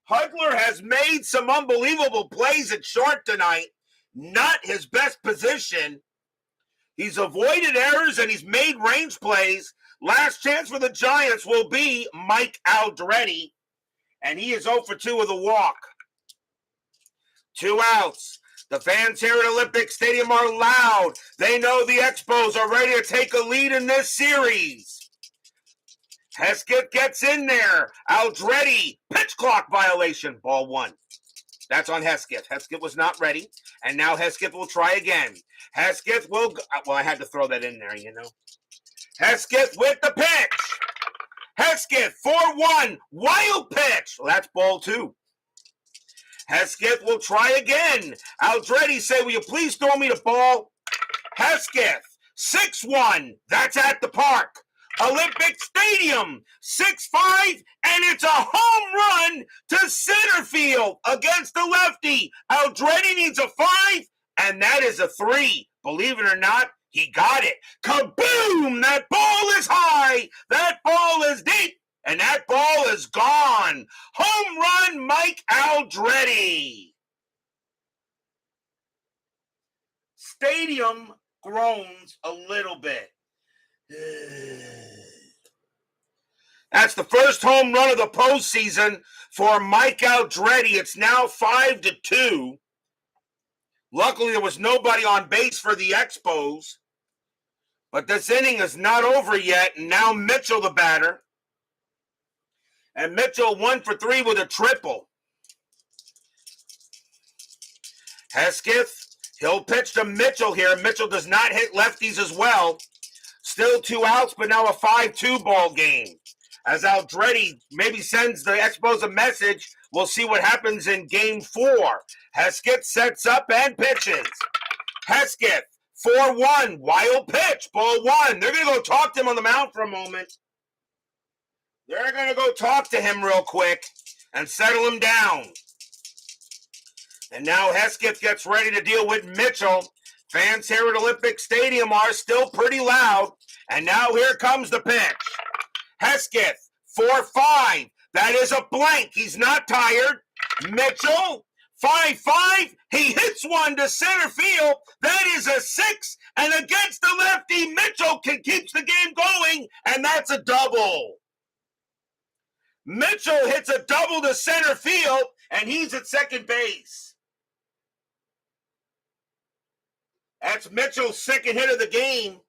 Hudler has made some unbelievable plays at short tonight. Not his best position. He's avoided errors and he's made range plays. Last chance for the Giants will be Mike Aldretti, and he is 0 for 2 with a walk. 2 outs. The fans here at Olympic Stadium are loud. They know the Expos are ready to take a lead in this series. Hesketh gets in there. Aldretti, pitch clock violation. Ball 1. That's on Hesketh. Hesketh was not ready, and now Hesketh will try again. Hesketh will go. Well, I had to throw that in there, you know. Hesketh with the pitch. Hesketh, 4-1, wild pitch. Well, that's ball 2. Hesketh will try again. Aldretti say, will you please throw me the ball? Hesketh, 6-1, that's at the park. Olympic Stadium, 6-5, and it's a home run to center field against the lefty. Aldretti needs a 5, and that is a 3. Believe it or not, he got it. Kaboom! That ball is high. That ball is deep. And that ball is gone. Home run, Mike Aldretti. Stadium groans a little bit. That's the first home run of the postseason for Mike Aldretti. It's now 5-2. Luckily, there was nobody on base for the Expos. But this inning is not over yet. And now Mitchell, the batter. And Mitchell 1 for 3 with a triple. Hesketh, he'll pitch to Mitchell here. Mitchell does not hit lefties as well. Still 2 outs, but now a 5-2 ball game. As Aldretti maybe sends the Expos a message, we'll see what happens in game 4. Hesketh sets up and pitches. Hesketh, 4-1, wild pitch, ball 1. They're going to go talk to him on the mound for a moment. They're going to go talk to him real quick and settle him down. And now Hesketh gets ready to deal with Mitchell. Fans here at Olympic Stadium are still pretty loud. And now here comes the pitch. Hesketh, 4-5. That is a blank. He's not tired. Mitchell, 5-5. He hits one to center field. That is a 6. And against the lefty, Mitchell keeps the game going. And that's a double. Mitchell hits a double to center field. And he's at second base. That's Mitchell's second hit of the game.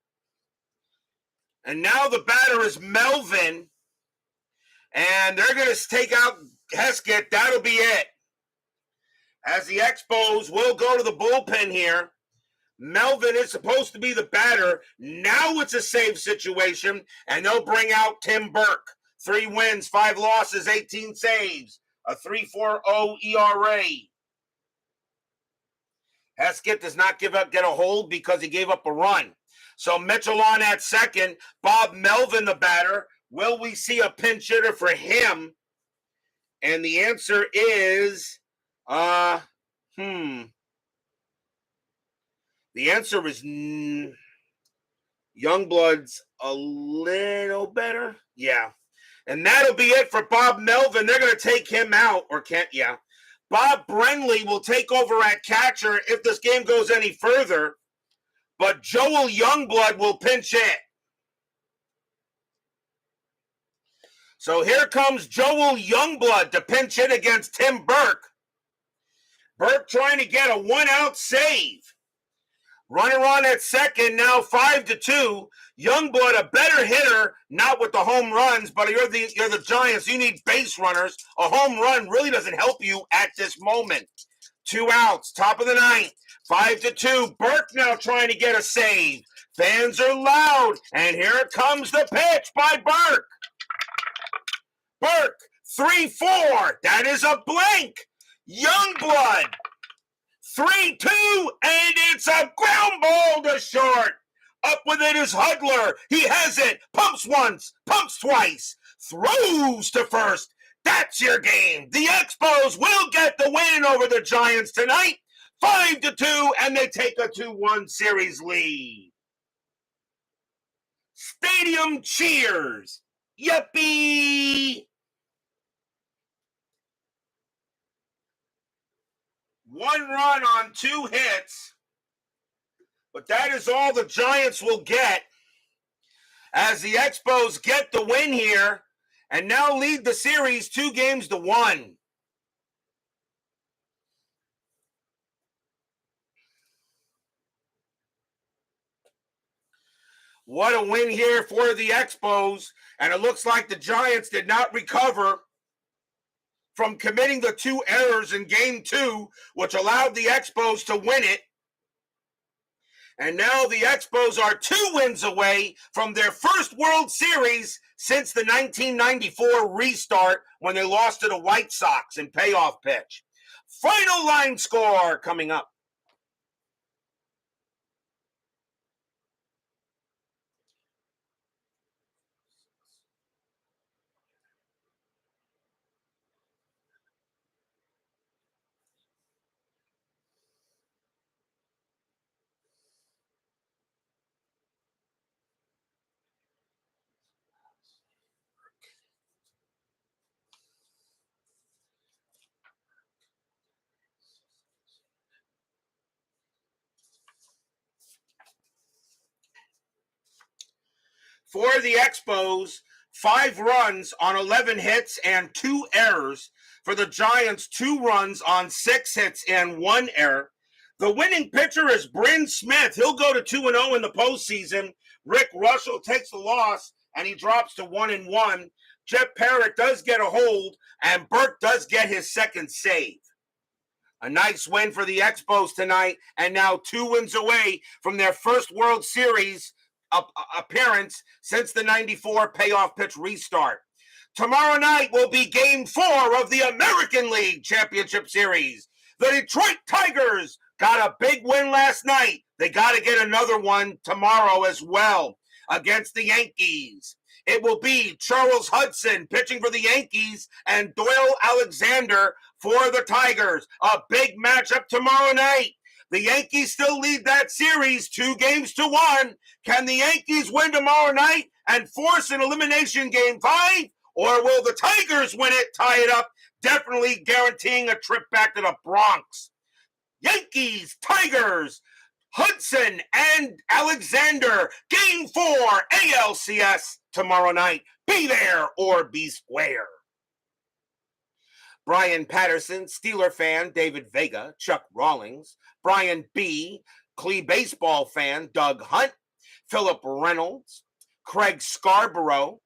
And now the batter is Melvin. And they're going to take out Hesketh. That'll be it. As the Expos will go to the bullpen here. Melvin is supposed to be the batter. Now it's a save situation. And they'll bring out Tim Burke. 3 wins, 5 losses, 18 saves. A 3.40 ERA. Hesketh does not get a hold because he gave up a run. So Mitchell on at second. Bob Melvin, the batter. Will we see a pinch hitter for him? And the answer is, The answer is Youngblood's a little better. Yeah. And that'll be it for Bob Melvin. They're going to take him out. Bob Brenly will take over at catcher if this game goes any further. But Joel Youngblood will pinch hit. So here comes Joel Youngblood to pinch hit against Tim Burke. Burke trying to get a 1-out save. Runner on at second, now 5-2. Youngblood, a better hitter, not with the home runs, but you're the Giants. You need base runners. A home run really doesn't help you at this moment. 2 outs, top of the 9th, 5-2. Burke now trying to get a save. Fans are loud, and here comes the pitch by Burke. Burke, 3-4. That is a blank. Youngblood, 3-2, and it's a ground ball to short. Up with it is Hudler. He has it. Pumps once, pumps twice, throws to first. That's your game. The Expos will get the win over the Giants tonight, 5-2, and they take a 2-1 series lead. Stadium cheers. Yippee! 1 run on 2 hits, but that is all the Giants will get as the Expos get the win here and now lead the series 2-1. What a win here for the Expos, and it looks like the Giants did not recover from committing the 2 errors in Game 2, which allowed the Expos to win it. And now the Expos are 2 wins away from their first World Series since the 1994 restart when they lost to the White Sox in payoff pitch. Final line score coming up. For the Expos, 5 runs on 11 hits and 2 errors. For the Giants, 2 runs on 6 hits and 1 error. The winning pitcher is Bryn Smith. He'll go to 2-0 in the postseason. Rick Reuschel takes the loss, and he drops to 1-1. Jeff Parrott does get a hold, and Burke does get his second save. A nice win for the Expos tonight, and now 2 wins away from their first World Series appearance since the 94 payoff pitch restart. Tomorrow night will be Game 4 of the American League Championship Series. The Detroit Tigers got a big win last night. They got to get another one tomorrow as well against the Yankees. It will be Charles Hudson pitching for the Yankees and Doyle Alexander for the Tigers. A big matchup tomorrow night. The Yankees still lead that series 2-1. Can the Yankees win tomorrow night and force an elimination Game 5? Or will the Tigers win it, tie it up, definitely guaranteeing a trip back to the Bronx? Yankees, Tigers, Hudson, and Alexander, Game 4 ALCS tomorrow night. Be there or be square. Brian Patterson, Steeler fan, David Vega, Chuck Rawlings, Brian B., Clee baseball fan, Doug Hunt, Philip Reynolds, Craig Scarborough,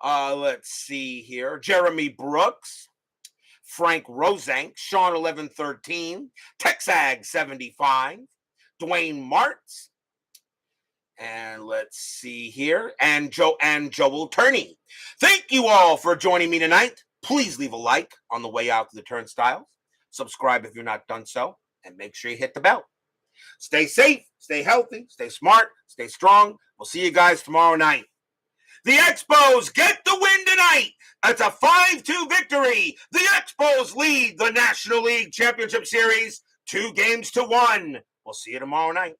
let's see here, Jeremy Brooks, Frank Rosank, Sean 1113, Texag 75, Dwayne Martz, and let's see here, and Joel Turney. Thank you all for joining me tonight. Please leave a like on the way out to the turnstiles. Subscribe if you're not done so, and make sure you hit the bell. Stay safe, stay healthy, stay smart, stay strong. We'll see you guys tomorrow night. The Expos get the win tonight. It's a 5-2 victory. The Expos lead the National League Championship Series 2-1. We'll see you tomorrow night.